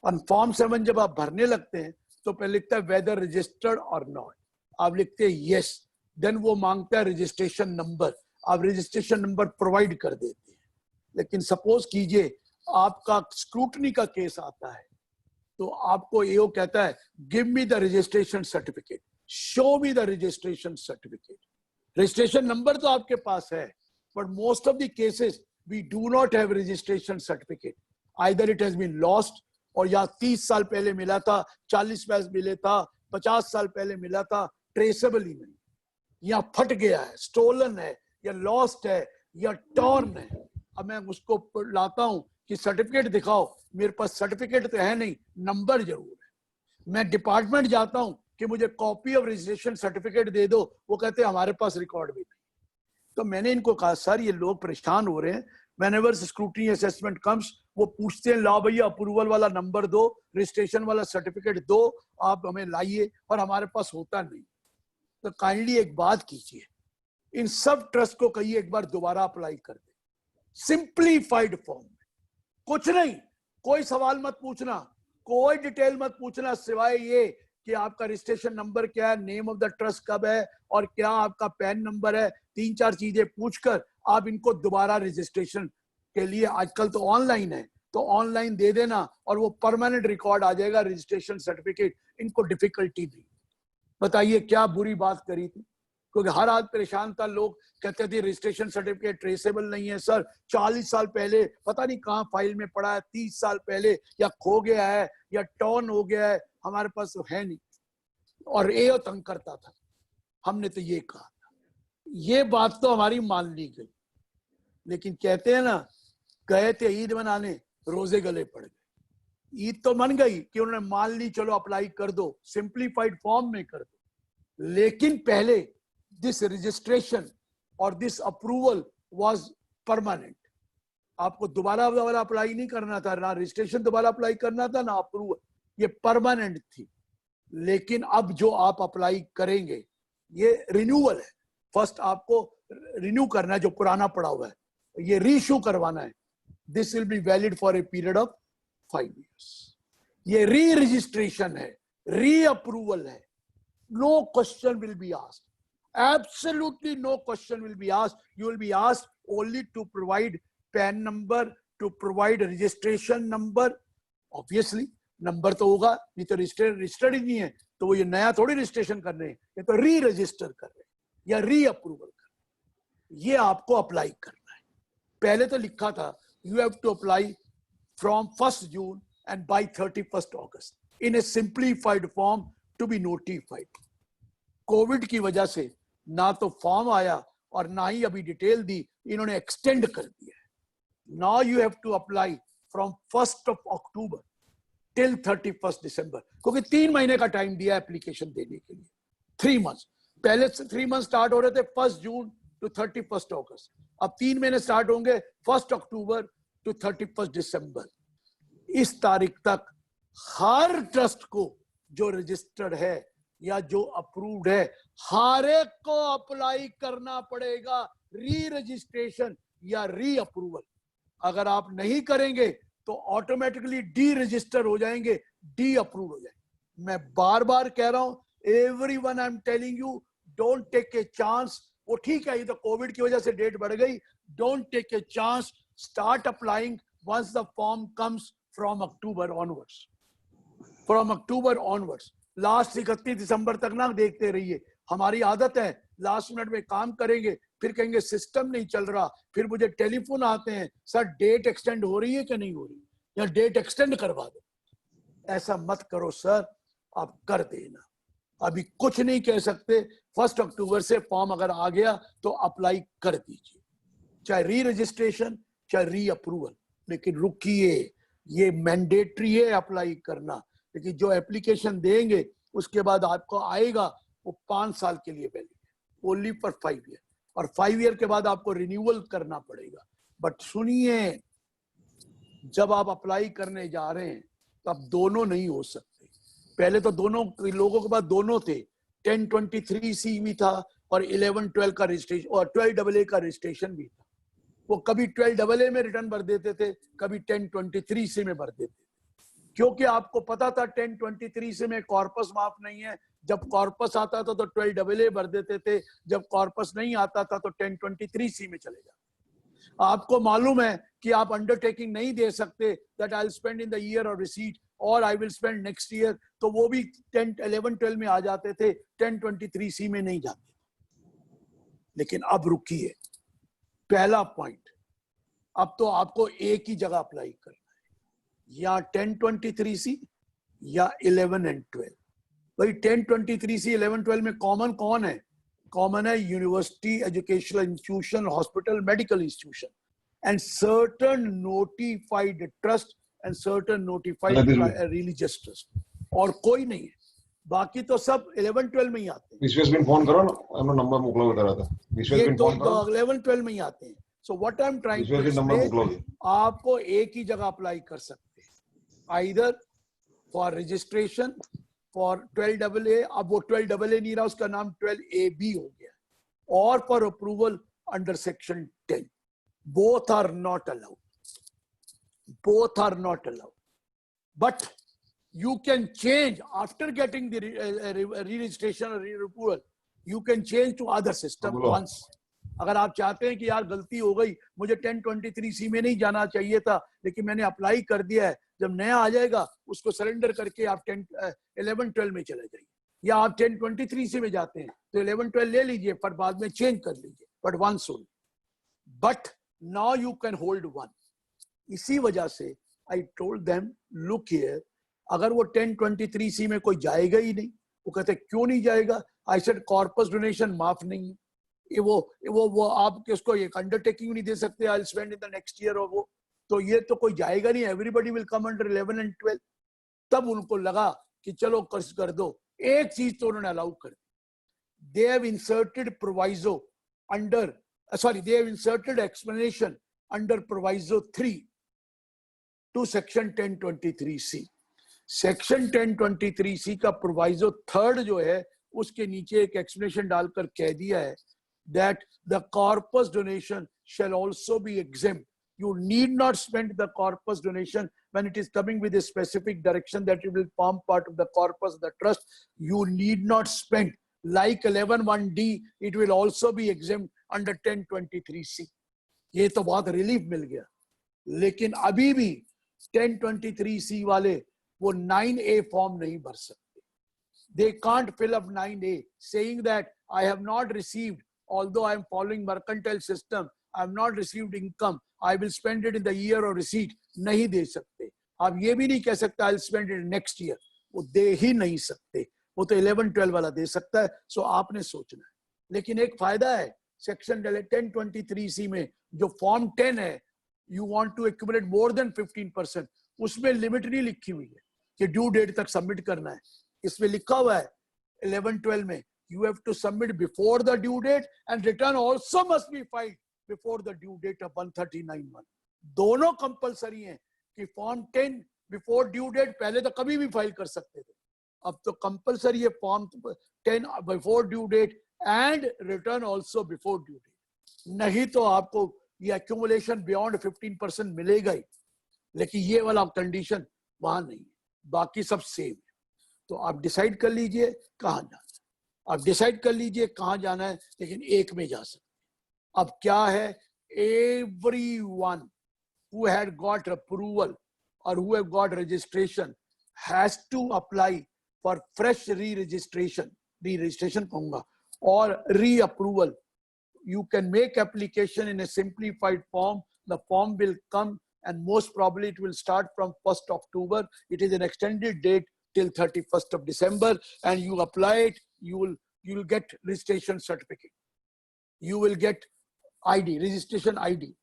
और फॉर्म 7 जब आप भरने लगते हैं तो पहले लिखता है वेदर रजिस्टर्ड और नॉट, आप लिखते हैं यस, देन वो मांगता है रजिस्ट्रेशन नंबर, आप रजिस्ट्रेशन नंबर प्रोवाइड कर देते हैं। लेकिन सपोज कीजिए आपका स्क्रूटनी का केस आता है, तो आपको एओ कहता है give me the registration certificate, show me the registration certificate. Registration number तो आपके पास है, but most of the cases we do not have registration certificate, either it has been lost, और या 30 साल पहले मिला था, 40 साल मिले था, 50 साल पहले मिला था, ट्रेसेबल ही नहीं, या फट गया है, स्टोलन है, या लॉस्ट है, या टॉर्न है। अब मैं उसको लाता हूं कि सर्टिफिकेट दिखाओ, मेरे पास सर्टिफिकेट तो है नहीं, नंबर जरूर है। मैं डिपार्टमेंट जाता हूं कि मुझे कॉपी ऑफ रजिस्ट्रेशन सर्टिफिकेट दे दो, वो कहते हैं हमारे पास रिकॉर्ड भी नहीं। तो मैंने इनको कहा सर ये लोग परेशान हो रहे हैं, whenever scrutiny assessment comes वो पूछते हैं लाओ भैया अप्रूवल वाला नंबर दो, रजिस्ट्रेशन वाला सर्टिफिकेट दो, आप हमें लाइए, और हमारे पास होता नहीं। तो काइंडली एक बात कीजिए, इन सब ट्रस्ट को कहिए एक बार दोबारा अप्लाई कर दे, सिंप्लीफाइड फॉर्म में, कुछ नहीं, कोई सवाल मत पूछना, कोई डिटेल मत पूछना, सिवाय ये कि आपका रजिस्ट्रेशन नंबर क्या है, नेम ऑफ द ट्रस्ट कब है, और क्या आपका पैन नंबर है। 3-4 चीजें पूछकर आप इनको दोबारा रजिस्ट्रेशन के लिए, आजकल तो ऑनलाइन है, तो ऑनलाइन दे देना और वो परमानेंट रिकॉर्ड आ जाएगा रजिस्ट्रेशन सर्टिफिकेट। इनको डिफिकल्टी नहीं। बताइए क्या बुरी बात करी थी, क्योंकि हर आदमी परेशान था, लोग कहते थे रजिस्ट्रेशन सर्टिफिकेट ट्रेसेबल नहीं है सर, 40 साल पहले पता नहीं कहाँ फाइल में पड़ा है, 30 साल पहले या खो गया है या टॉर्न हो गया है, हमारे पास तो है नहीं। और एओ तंग करता था, हमने तो ये कहा था ये बात तो हमारी मान ली गई, लेकिन कहते हैं ना, गए थे ईद मनाने, रोजे गले पड़ गए। ईद तो मन गई कि उन्होंने मान ली, चलो अप्लाई कर दो, सिंप्लीफाइड फॉर्म में कर दो, लेकिन पहले दिस रजिस्ट्रेशन और दिस अप्रूवल वाज परमानेंट। आपको दोबारा अप्लाई नहीं करना था, ना रजिस्ट्रेशन दोबारा अप्लाई करना था, ना अप्रूवल, ये परमानेंट थी। लेकिन अब जो आप अप्लाई करेंगे ये रिन्यूअल है। फर्स्ट आपको रिन्यू करना है जो पुराना पड़ा हुआ है, ये रीइश्यू करवाना है। This will be valid for a period of 5 years। ये री रजिस्ट्रेशन है, री अप्रूवल है। No question will be asked, absolutely no question will be asked. You will be asked only to provide PAN number, to provide registration number। obviously number तो होगा, नहीं तो registered ही नहीं है, तो वो ये नया थोड़ी रजिस्ट्रेशन कर रहे हैं, ये तो री रजिस्टर कर रहे हैं या री अप्रूवल कर रहे हैं। ये आपको अप्लाई करना है। पहले तो लिखा था you have to apply from 1st June and by 31st August in a simplified form to be notified। Covid की वजह से ना तो फॉर्म आया और ना ही अभी डिटेल दी, इन्होंने एक्सटेंड कर दिया है। Now you have to apply from 1st October till 31st December, क्योंकि 3 महीने का टाइम दिया एप्लीकेशन देने के लिए। 3 months, पहले से 3 months स्टार्ट हो रहे थे 1st June to 31st August, अब 3 महीने स्टार्ट होंगे 1st October to 31st December। इस तारीख तक हर ट्रस्ट को जो रजिस्टर्ड है या जो अप्रूव्ड है, हर एक को अप्लाई करना पड़ेगा री रजिस्ट्रेशन या री अप्रूवल। अगर आप नहीं करेंगे तो ऑटोमेटिकली डी रजिस्टर हो जाएंगे, डी अप्रूव हो जाएंगे। मैं बार बार कह रहा हूं, everyone I am telling you, don't take a chance. वो ठीक है, ये तो कोविड की वजह से डेट बढ़ गई, don't take a chance, start applying once the form comes from October onwards. From October onwards, last 31 दिसंबर तक ना देखते रहिए। हमारी आदत है लास्ट मिनट में काम करेंगे, फिर कहेंगे सिस्टम नहीं चल रहा, फिर मुझे टेलीफोन आते हैं, सर डेट एक्सटेंड हो रही है कि नहीं हो रही, या डेट एक्सटेंड करवा दो। ऐसा मत करो सर, आप कर देना। अभी कुछ नहीं कह सकते, 1st October से फॉर्म अगर आ गया तो अप्लाई कर दीजिए, चाहे री रजिस्ट्रेशन चाहे री अप्रूवल। लेकिन रुकिए, ये मैंडेटरी है अप्लाई करना, लेकिन जो एप्लीकेशन देंगे उसके बाद आपको आएगा वो 5 साल के लिए वैलिड है, ओनली फॉर 5 year, और 5 year के बाद आपको रिन्यूअल करना पड़ेगा। बट सुनिए, जब आप अप्लाई करने जा रहे हैं तो अब दोनों नहीं हो सकते। पहले तो दोनों लोगों के पास दोनों थे, 1023C भी था और 1112 का रजिस्ट्रेशन और 12AA का रजिस्ट्रेशन भी था। वो कभी 12AA में रिटर्न भर देते थे, कभी 1023C में भर देते थे, क्योंकि आपको पता था 1023C में कॉर्पस माफ नहीं है। जब कॉर्पस आता था तो 12AA भर देते थे, जब कॉर्पस नहीं आता था तो 1023C में चले जाते। आपको मालूम है कि आप अंडरटेकिंग नहीं दे सकते that I will spend in the year of receipt और I will spend next year, तो वो भी 11-12 में आ जाते थे, 1023C में नहीं जाते। लेकिन अब रुकिए, पहला पॉइंट, अब तो आपको एक ही जगह अप्लाई करना है, या 1023C या 11 and 12। भाई 1023C 11-12 में कॉमन कौन है? कॉमन है university, educational institution, hospital, medical institution and certain notified trust and certain notified religious trust, और कोई नहीं है। बाकी तो सब 11-12 में ही आते हैं। विश्वेश फोन करो ना, हमने नंबर मोकला बता रहा था। विश्वेश ये फोन करो, 11-12 में ही आते हैं। So what I am trying to number मोकलो, आपको एक ही जगह अप्लाई कर सकते हैं, either for registration for 12AA, अब वो 12AA नहीं रहा, उसका नाम 12AB हो गया, और for approval under section 10। Both are not allowed, both are not allowed, but you can change after getting the re-registration or re-approval, you can change to other system once। अगर आप चाहते हैं कि यार गलती हो गई, मुझे 1023C में नहीं जाना चाहिए था, लेकिन मैंने अप्लाई कर दिया है, जब नया आ जाएगा उसको सरेंडर करके आप 11-12 में चले जाइए, या आप 1023C में जाते हैं तो 11-12 ले लीजिए, पर बाद में चेंज कर लीजिए, but once only। But now you can hold one। इसी वजह से I told them, look here, अगर वो 1023C में कोई जाएगा ही नहीं, वो कहते क्यों नहीं जाएगा? I said कॉर्पस डोनेशन माफ नहीं है, वो आप किसको एक अंडरटेकिंग नहीं दे सकते, आई will spend in the next year, और वो तो ये तो कोई जाएगा नहीं, everybody will come under 11 and 12। तब उनको लगा कि चलो कर्ज कर दो। एक चीज तो उन्होंने अलाउ कर दी, they have inserted proviso under they have inserted explanation under proviso 3 to section 1023C। section 1023C का proviso 3 जो है उसके नीचे एक explanation डालकर कह दिया है that the corpus donation shall also be exempt. You need not spend the corpus donation when it is coming with a specific direction that it will form part of the corpus of the trust. You need not spend. Like 11(1)(d), it will also be exempt under 1023C। ये तो बहुत relief मिल गया। लेकिन अभी भी 1023C वाले वो 9A form नहीं भर सकते। They can't fill up 9A saying that I have not received, although I am following mercantile system, I have not received income, I will spend it in the year of receipt। नहीं दे सकते। आप ये भी नहीं कह सकते I will spend it next year, वो दे ही नहीं सकते। वो तो 11-12 वाला दे सकता है। सो आपने सोचना है। लेकिन एक फायदा है सेक्शन 1023C में, जो फॉर्म 10 है, you want to accumulate more than 15%, उसमें लिमिट नहीं लिखी हुई है कि ड्यू डेट तक सबमिट करना है। इसमें लिखा हुआ है 11-12 में, you have to submit before the due date and return also must be filed before the due date of 139(1). दोनों कंपलसरी हैं कि फॉर्म 10 बिफोर ड्यू डेट पहले तो कभी भी फाइल कर सकते थे, अब तो कंपलसरी है form 10 before due date and return also before due date. नहीं तो आपको ये एक्यूमुलेशन बियॉन्ड 15% मिलेगा ही, लेकिन ये वाला कंडीशन वहां नहीं है, बाकी सब सेम है। तो आप डिसाइड कर लीजिए कहाँ जाना है, आप डिसाइड कर लीजिए कहाँ जाना है, लेकिन एक में जा सकते। अब क्या है, everyone who had got approval or who have got registration has to apply for fresh re-registration कहूंगा, or re-approval। You can make application in a simplified form. The form will come and most probably it will start from 1st October. It is an extended date till 31st of December, and you apply it, you will get registration certificate. You will get ID, registration ID,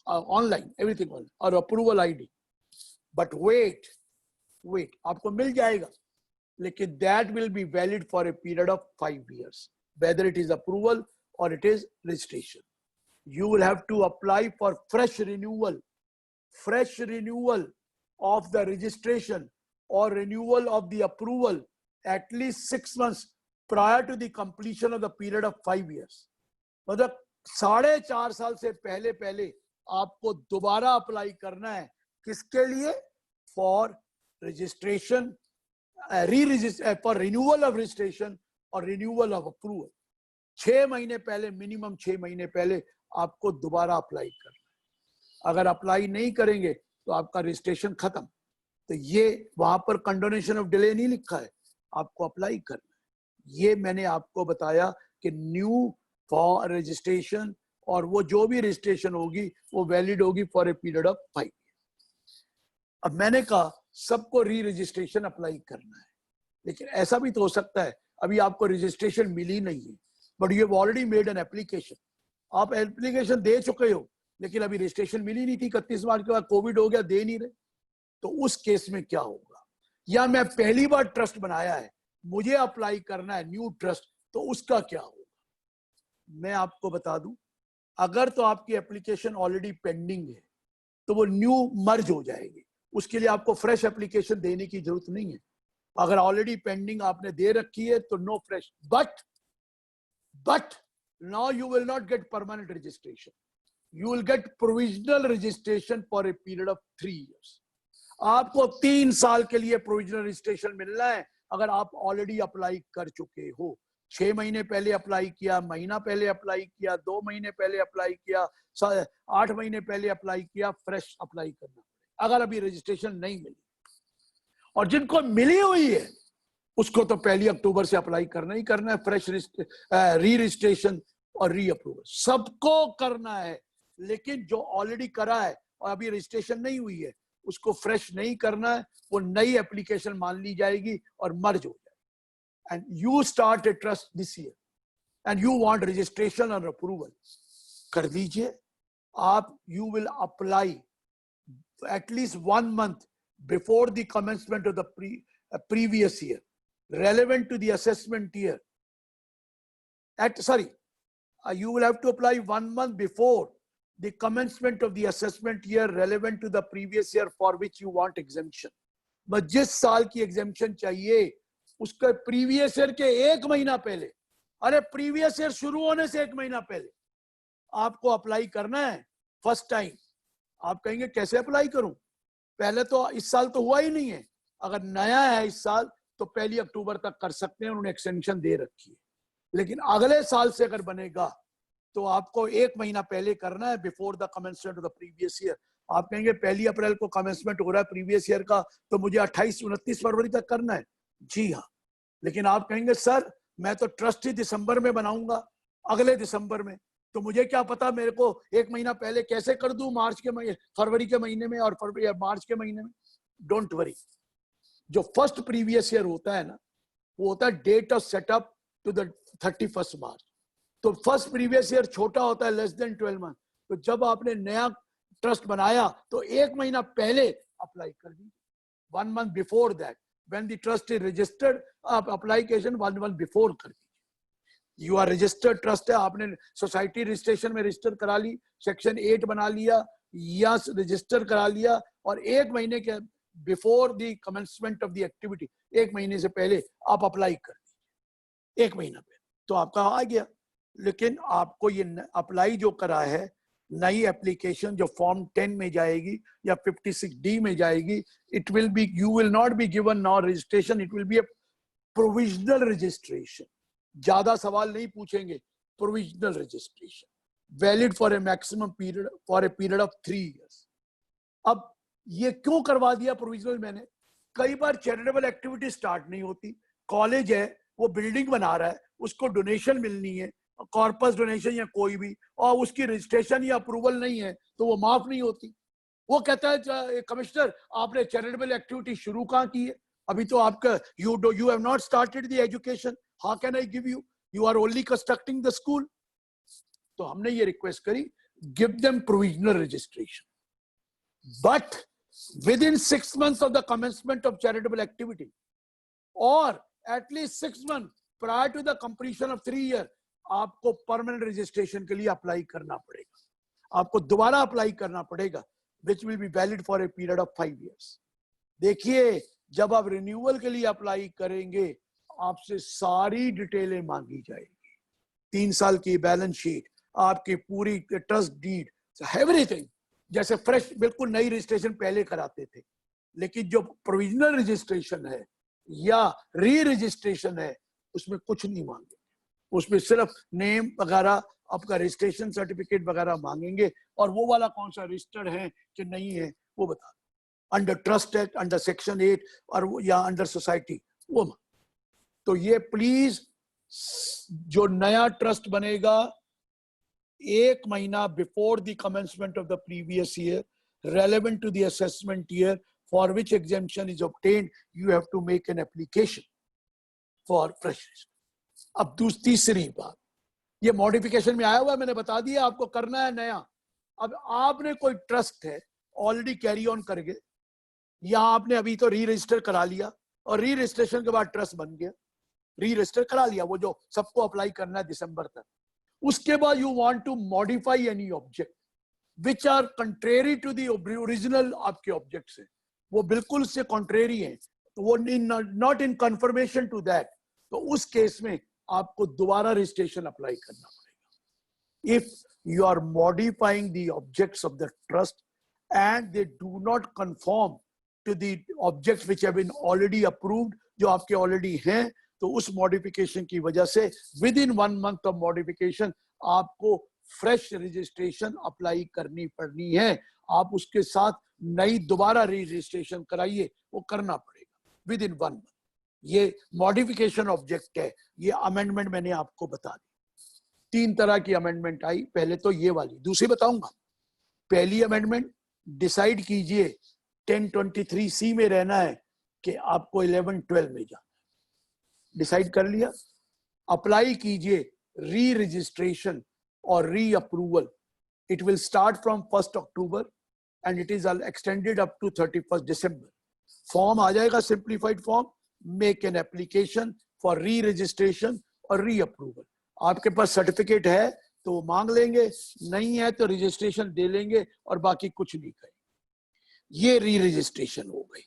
online, everything online, or approval ID. But wait, आपको मिल जाएगा, लेकिन that will be valid for a period of 5 years, whether it is approval or it is registration. You will have to apply for fresh renewal of the registration or renewal of the approval at least 6 months prior to the completion of the period of 5 years. मतलब 4.5 साल से पहले आपको दोबारा apply करना है, किसके लिए? For registration, for renewal of registration और रिन्यूअल ऑफ अप्रूवल। 6 महीने पहले, मिनिमम 6 महीने पहले आपको दोबारा अप्लाई करना है। अगर अप्लाई नहीं करेंगे तो आपका रजिस्ट्रेशन खत्म। तो ये वहां पर कंडोनेशन ऑफ डिले नहीं लिखा है, आपको अप्लाई करना है। ये मैंने आपको बताया कि न्यू फॉर रजिस्ट्रेशन और वो जो भी रजिस्ट्रेशन होगी वो वैलिड होगी for a period of 5 year. अब मैंने कहा सबको री रजिस्ट्रेशन अप्लाई करना है, लेकिन ऐसा भी तो हो सकता है अभी आपको रजिस्ट्रेशन मिली नहीं है, but you have already made an application. आप एप्लीकेशन दे चुके हो लेकिन अभी रजिस्ट्रेशन मिली नहीं थी, 31 मार्च के बाद कोविड हो गया, दे नहीं रहे, तो उस केस में क्या होगा? या मैं पहली बार ट्रस्ट बनाया है, मुझे अप्लाई करना है न्यू ट्रस्ट, तो उसका क्या होगा? मैं आपको बता दूं, अगर तो आपकी एप्लीकेशन ऑलरेडी पेंडिंग है तो वो न्यू मर्ज हो जाएगी, उसके लिए आपको फ्रेश एप्लीकेशन देने की जरूरत नहीं है। अगर ऑलरेडी पेंडिंग आपने दे रखी है तो no fresh. But now you will not get permanent registration, you will get provisional registration for a period of 3 years. आपको 3 साल के लिए प्रोविजनल रजिस्ट्रेशन मिलना है अगर आप ऑलरेडी अप्लाई कर चुके हो। 6 महीने पहले अप्लाई किया, महीना पहले अप्लाई किया, 2 महीने पहले अप्लाई किया, 8 महीने पहले अप्लाई किया, फ्रेश अप्लाई करना अगर अभी रजिस्ट्रेशन नहीं मिली। और जिनको मिली हुई है उसको तो 1 अक्टूबर से अप्लाई करना ही करना है, फ्रेश री रजिस्ट्रेशन और री अप्रूवल सबको करना है। लेकिन जो ऑलरेडी करा है और अभी रजिस्ट्रेशन नहीं हुई है उसको फ्रेश नहीं करना है, वो नई एप्लीकेशन मान ली जाएगी और मर्ज हो जाएगी। And you start a trust this year, and you want registration or approval, कर दीजिए आप. You will apply at least 1 month before the commencement of the previous year, relevant to the assessment year. You will have to apply 1 month before the commencement of the assessment year relevant to the previous year for which you want exemption. बस जिस साल की exemption चाहिए उसके previous year के 1 महीना पहले, अरे प्रीवियस ईयर शुरू होने से 1 महीना पहले आपको अप्लाई करना है. फर्स्ट टाइम आप कहेंगे कैसे अप्लाई करूं, पहले तो इस साल तो हुआ ही नहीं है. अगर नया है इस साल तो 1 अक्टूबर तक कर सकते हैं, उन्होंने एक्सटेंशन दे रखी है. लेकिन अगले साल से अगर बनेगा तो आपको 1 महीना पहले करना है, before the commencement of the previous year. आप कहेंगे 1 अप्रैल को कमेंसमेंट हो रहा है प्रीवियस ईयर का, तो मुझे 28-29 फरवरी तक करना है. जी हाँ, लेकिन आप कहेंगे सर मैं तो ट्रस्ट ही दिसंबर में बनाऊंगा, अगले दिसंबर में, तो मुझे क्या पता, मेरे को 1 महीना पहले कैसे कर दूं, फरवरी के महीने में और मार्च के महीने में. डोंट वरी, जो फर्स्ट प्रीवियस ईयर होता है ना, वो होता है date of setup to the 31 March. तो फर्स्ट प्रीवियस ईयर छोटा होता है, लेस देन 12 मंथ. तो जब आपने नया ट्रस्ट बनाया तो 1 महीना पहले अप्लाई कर दी. 1 month before that, when the trust is registered, आप अप्लीकेशन 1 month बिफोर कर दीजिए. यू आर रजिस्टर्ड ट्रस्ट है, आपने सोसाइटी रजिस्ट्रेशन में रजिस्टर करा ली, सेक्शन 8 बना लिया या रजिस्टर करा लिया, और 1 महीने के before the commencement of the activity, 1 महीने से पहले आप अप्लाई कर दीजिए. 1 महीना पहले तो आपका आ गया. लेकिन आपको ये अप्लाई जो करा है, नई एप्लीकेशन जो फॉर्म 10 में जाएगी या 56D में जाएगी, it will B, you will not be given now registration, it will B A provisional registration. ज्यादा सवाल नहीं पूछेंगे, provisional registration, valid for A maximum period, for a period of 3 years. अब ये क्यों करवा दिया प्रोविजनल मैंने? कई बार चैरिटेबल एक्टिविटी स्टार्ट नहीं होती, कॉलेज है वो बिल्डिंग बना रहा है, उसको डोनेशन मिलनी है, कॉर्पस डोनेशन या कोई भी, और उसकी रजिस्ट्रेशन या अप्रूवल नहीं है तो वो माफ नहीं होती. वो कहता है कमिश्नर आपने चैरिटेबल एक्टिविटी शुरू कहाँ की है, अभी तो आपका you have not started the education, how can I give you, you are only constructing the school. तो हमने ये रिक्वेस्ट करी, give them provisional registration, but within 6 months of the commencement of charitable activity, or at least 6 months prior to the completion of 3 years, आपको permanent registration के लिए apply करना पड़ेगा. आपको दोबारा अप्लाई करना पड़ेगा, which will be valid for a period of 5 years. देखिए, जब आप रिन्यूअल के लिए अप्लाई करेंगे, आपसे सारी डिटेलें मांगी जाएगी. 3 साल की बैलेंस शीट, आपकी पूरी ट्रस्ट डीड, एवरीथिंग, जैसे फ्रेश बिल्कुल नई रजिस्ट्रेशन पहले कराते थे. लेकिन जो प्रोविजनल रजिस्ट्रेशन है या री रजिस्ट्रेशन है, उसमें कुछ नहीं मांगे. उसमें सिर्फ नेम वगैरह, आपका रजिस्ट्रेशन सर्टिफिकेट वगैरह मांगेंगे, और वो वाला कौन सा रजिस्टर्ड है कि नहीं है वो बता, under trust act, under section 8 और या अंडर सोसाइटी वो. तो ये प्लीज, जो नया ट्रस्ट बनेगा, 1 महीना before the commencement of the previous year, relevant to the assessment year for which exemption is obtained, you have to make an application for fresh. अब तीसरी बात, ये मॉडिफिकेशन में आया हुआ है, मैंने बता दिया आपको करना है नया. अब आपने कोई ट्रस्ट है ऑलरेडी कैरी ऑन कर गए, या आपने अभी तो री रजिस्टर करा लिया, और री रजिस्ट्रेशन के बाद ट्रस्ट बन गया, री रजिस्टर करा लिया, वो जो सबको अप्लाई करना है दिसंबर तक. उसके बाद you want to modify any object which are contrary to the original आपके ऑब्जेक्ट से, वो बिल्कुल से कॉन्ट्रेरी है, तो वो not in conformation to that, तो उस केस में आपको दोबारा रजिस्ट्रेशन अप्लाई करना पड़ेगा. If you are modifying the objects of the trust and they do not conform to the objects which have been already approved, जो आपके ऑलरेडी हैं, तो उस मॉडिफिकेशन की वजह से with in 1 month of modification आपको फ्रेश रजिस्ट्रेशन अप्लाई करनी पड़नी है. आप उसके साथ नई दोबारा रजिस्ट्रेशन कराइए, वो करना पड़ेगा विद इन 1 month. ये मॉडिफिकेशन ऑब्जेक्ट है, ये अमेंडमेंट मैंने आपको बता दी. 3 तरह की अमेंडमेंट आई, पहले तो ये वाली, दूसरी बताऊंगा. पहली अमेंडमेंट, डिसाइड कीजिए 1023C में रहना है कि आपको 11-12 में जाना, डिसाइड कर लिया, अप्लाई कीजिए re-registration or re-approval. It will start from 1st October and it is extended up to 31st December. Form आ जाएगा simplified form, make an application for re-registration or re-approval. आपके पास सर्टिफिकेट है तो वो मांग लेंगे, नहीं है तो रजिस्ट्रेशन दे लेंगे और बाकी कुछ नहीं करेंगे। ये री-रजिस्ट्रेशन हो गई।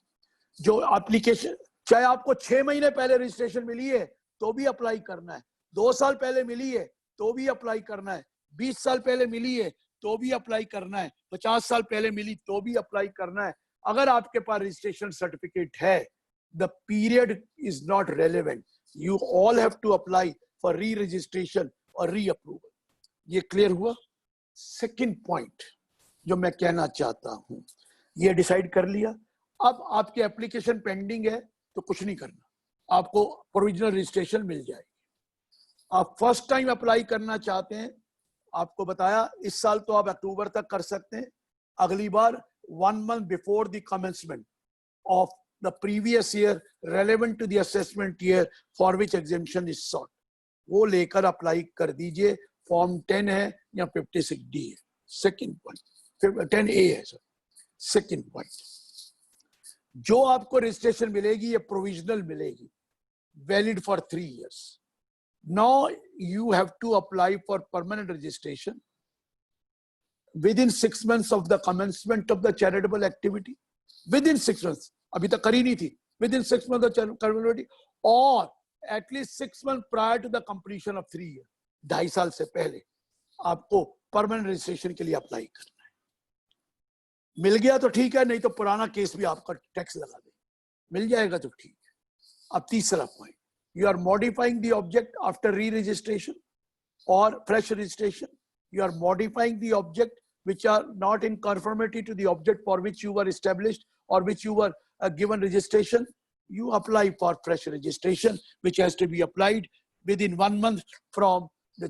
जो एप्लीकेशन चाहे आपको 6 महीने पहले रजिस्ट्रेशन मिली है तो भी अप्लाई करना है, 2 साल पहले मिली है तो भी अप्लाई करना है, 20 साल पहले मिली है तो भी अप्लाई करना है, 50 साल पहले मिली तो भी अप्लाई करना है। अगर आपके पास रजिस्ट्रेशन सर्टिफिकेट है, the period is not relevant. You all have to apply for re-registration or re-approval. ये क्लियर हुआ? सेकंड पॉइंट जो मैं कहना चाहता हूं, ये डिसाइड कर लिया। अब आपकी एप्लीकेशन पेंडिंग है तो कुछ नहीं करना, आपको प्रोविजनल रजिस्ट्रेशन मिल जाएगी। आप फर्स्ट टाइम अप्लाई करना चाहते हैं, आपको बताया इस साल तो आप अक्टूबर तक कर सकते हैं, अगली बार 1 month before the commencement of the previous year relevant to the assessment year for which exemption is sought, वो लेकर अप्लाई कर दीजिए। फॉर्म 10 है या 56D है। सेकंड पॉइंट 10A है सर। सेकंड पॉइंट, जो आपको रजिस्ट्रेशन मिलेगी ये प्रोविजनल मिलेगी, valid for 3 years. Now you have to apply for permanent registration within 6 months of the commencement of the charitable activity. Within 6 months, अभी तक करी नहीं थी, within 6 months of charitable activity, or at least 6 months prior to the completion of 3 years. 2.5 साल से पहले आपको permanent registration के लिए अप्लाई करना है। मिल गया तो ठीक है, नहीं तो पुराना केस भी आपका टैक्स लगा दे, मिल जाएगा तो ठीक है। अब तीसरा point, you are modifying the object after re-registration or fresh registration. You are modifying the object which are not in conformity to the object for which you were established or which you were given registration. You apply for fresh registration, which has to be applied within 1 month from the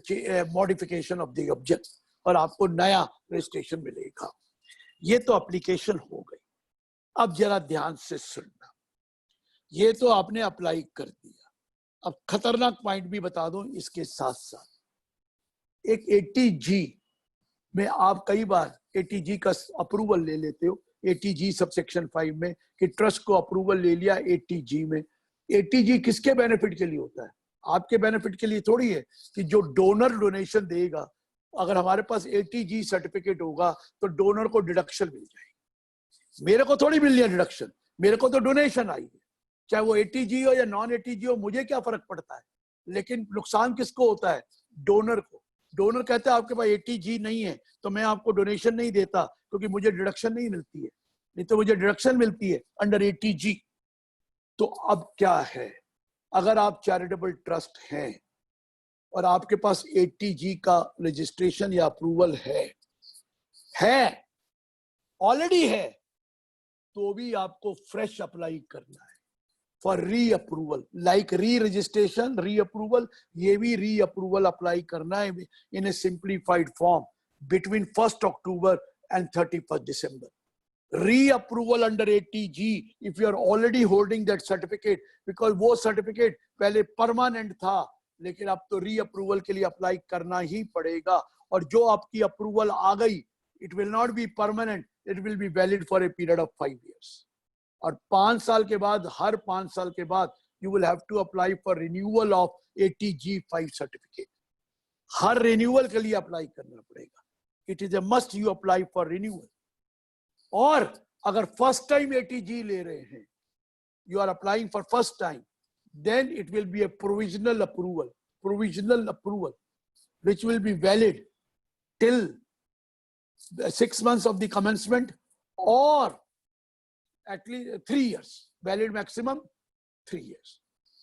modification of the object, और आपको नया registration मिलेगा। ये तो application हो गई। अब जरा ध्यान से सुनना, ये तो आपने अप्लाई कर दिया। अब खतरनाक पॉइंट भी बता दूं इसके साथ साथ, एक 80G में आप कई बार 80G का अप्रूवल ले लेते हो, 80G सबसेक्शन 5 में कि ट्रस्ट को अप्रूवल ले लिया 80G में। 80G किसके बेनिफिट के लिए होता है? आपके बेनिफिट के लिए थोड़ी है कि जो डोनर डोनेशन देगा, अगर हमारे पास 80G सर्टिफिकेट होगा तो डोनर को डिडक्शन मिल जाएगी। मेरे को थोड़ी मिल है डिडक्शन, मेरे को तो डोनेशन आई है, चाहे वो 80G हो या नॉन 80G हो, मुझे क्या फर्क पड़ता है। लेकिन नुकसान किसको होता है? डोनर को। डोनर कहता है आपके पास 80G नहीं है तो मैं आपको डोनेशन नहीं देता क्योंकि मुझे डिडक्शन नहीं मिलती है, नहीं तो मुझे डिडक्शन मिलती है अंडर 80G। तो अब क्या है, अगर आप चैरिटेबल ट्रस्ट हैं और आपके पास 80G का रजिस्ट्रेशन या अप्रूवल है ऑलरेडी है, तो भी आपको फ्रेश अप्लाई करना है for re approval. Like re registration, re approval, ये भी री अप्रूवल अप्लाई करना है in a simplified form between 1st October and 31st December. Re-approval under 80G if you are already holding that certificate, because वो certificate पहले permanent था लेकिन अब तो री-अप्रूवल के लिए अप्लाई करना ही पड़ेगा। और जो आपकी अप्रूवल आ गई, it will not be permanent, it will be valid for a period of 5 years. और 5 साल के बाद, हर 5 साल के बाद you will have to apply for renewal of 80G5 certificate. Her renewal के लिए अप्लाई करना पड़ेगा। It is a must you apply for renewal. और अगर फर्स्ट टाइम 80G ले रहे हैं, you are applying for first time, then it will be a provisional approval which will be valid till 6 months of the commencement or at least 3 years, valid maximum 3 years.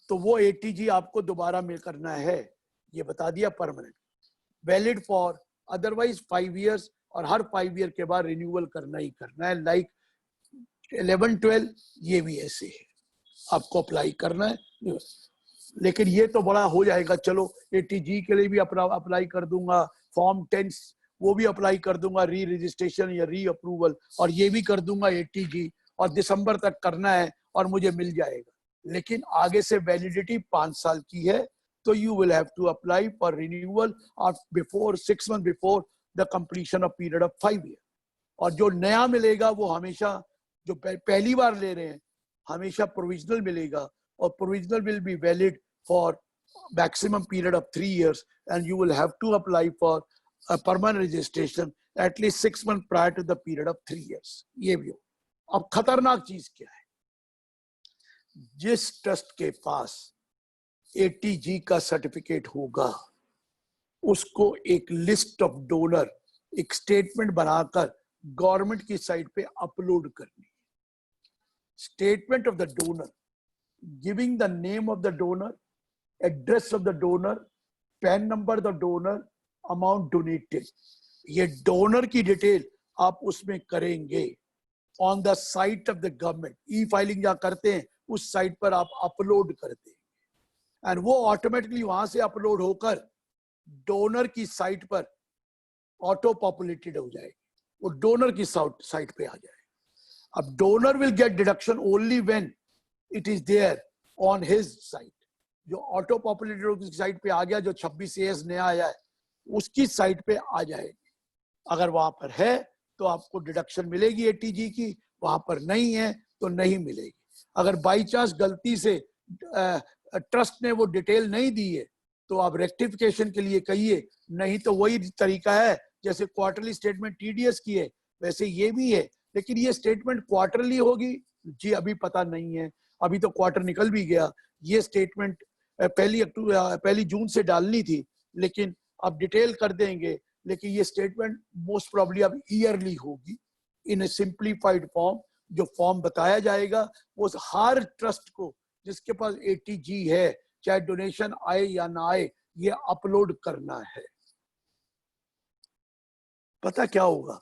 तो वो 80G आपको दोबारा मिल करना है, ये बता दिया permanent, valid for otherwise 5 years, और हर 5 year के बाद रिन्यूअल करना ही करना है। लाइक 11-12 ये भी ऐसे है, आपको अप्लाई करना है। लेकिन ये तो बड़ा हो जाएगा, चलो 80G के लिए भी अप्लाई कर दूंगा, फॉर्म 10 वो भी अप्लाई कर दूंगा, री रजिस्ट्रेशन या री अप्रूवल, और ये भी कर दूंगा 80G, और दिसंबर तक करना है और मुझे मिल जाएगा। लेकिन आगे से वैलिडिटी 5 साल की है, तो you will have to apply for renewal of before 6 months before the completion of period of 5 years. और जो नया मिलेगा वो हमेशा जो पहली बार ले रहे हैं हमेशा प्रोविजनल मिलेगा और provisional will be valid for maximum period of 3 years and you will have to apply for a permanent registration at least 6 months prior to the period of 3 years. ये भी हो. अब खतरनाक चीज क्या है, जिस ट्रस्ट के पास ATG का सर्टिफिकेट होगा उसको एक लिस्ट ऑफ डोनर एक स्टेटमेंट बनाकर गवर्नमेंट की साइट पे अपलोड करनी. Statement of the donor giving the name of the donor, address of the donor, pan number the donor, amount donated, ये डोनर की डिटेल आप उसमें करेंगे on the site of the government. E filing जहां करते हैं उस साइट पर आप अपलोड कर देंगे एंड वो ऑटोमेटिकली वहां से अपलोड होकर डोनर की साइट पर ऑटो पॉपुलेटेड हो जाएगी, वो डोनर की साइट पे आ जाएगा. अब donor will get deduction only when it is there on his site. जो ऑटो पॉपुलेटेड साइट पे आ गया, जो 26 AS नया आया है उसकी साइट पे आ जाएगी. अगर वहां पर है तो आपको डिडक्शन मिलेगी ATG की, वहां पर नहीं है तो नहीं मिलेगी. अगर बाई चांस गलती से ट्रस्ट ने वो डिटेल नहीं दी है तो आप रेक्टिफिकेशन के लिए कहिए, नहीं तो वही तरीका है जैसे क्वार्टरली स्टेटमेंट TDS की है वैसे ये भी है. लेकिन ये स्टेटमेंट क्वार्टरली होगी जी अभी पता नहीं है, अभी तो क्वार्टर निकल भी गया. ये स्टेटमेंट 1 जून से डालनी थी लेकिन अब डिटेल कर देंगे. लेकिन ये स्टेटमेंट मोस्ट प्रोबेबली अब ईयरली होगी इन ए सिंप्लीफाइड फॉर्म. जो फॉर्म बताया जाएगा वो हर ट्रस्ट को जिसके पास ATG है चाहे डोनेशन आए या ना आए ये अपलोड करना है. पता क्या होगा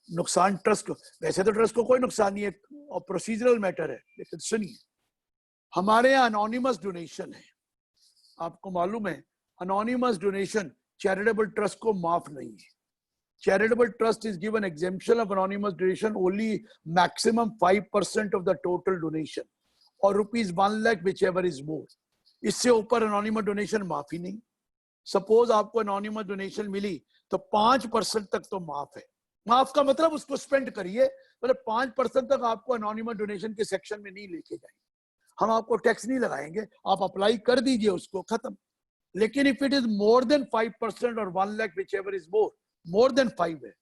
नुकसान ट्रस्ट को, वैसे तो ट्रस्ट को कोई नुकसान नहीं है और प्रोसीजरल मैटर है, लेकिन सुनिए हमारे यहाँ अनोनिमस डोनेशन है. आपको मालूम है अनोनिमस डोनेशन चैरिटेबल ट्रस्ट को माफ नहीं है. Charitable trust is given exemption of anonymous donation only maximum 5% of the total donation or ₹1 lakh whichever is more. इससे ऊपर anonymous donation माफ ही नहीं. Suppose आपको anonymous donation मिली तो 5% तक तो माफ है. माफ का मतलब उसको स्पेंड करिए, मतलब 5% तक आपको anonymous donation के सेक्शन में नहीं लेके जाएंगे. हम आपको टैक्स नहीं लगाएंगे, आप अप्लाई कर दीजिए उसको, खत्म. लेकिन if it is more than 5% or 1 lakh whichever is more than 5 है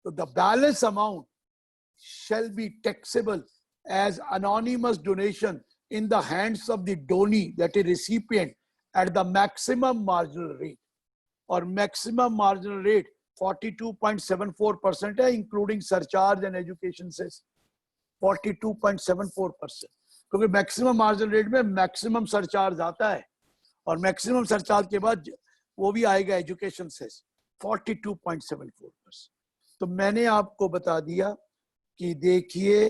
तो the balance amount shall be taxable as anonymous donation in the hands of the donee, that is recipient, at the maximum marginal rate. और maximum marginal rate 42.74% है including surcharge and education cess. 42.74%, क्योंकि maximum marginal rate में maximum surcharge आता है और maximum surcharge के बाद वो भी आएगा एजुकेशन सेस 42.74%. तो मैंने आपको बता दिया कि देखिए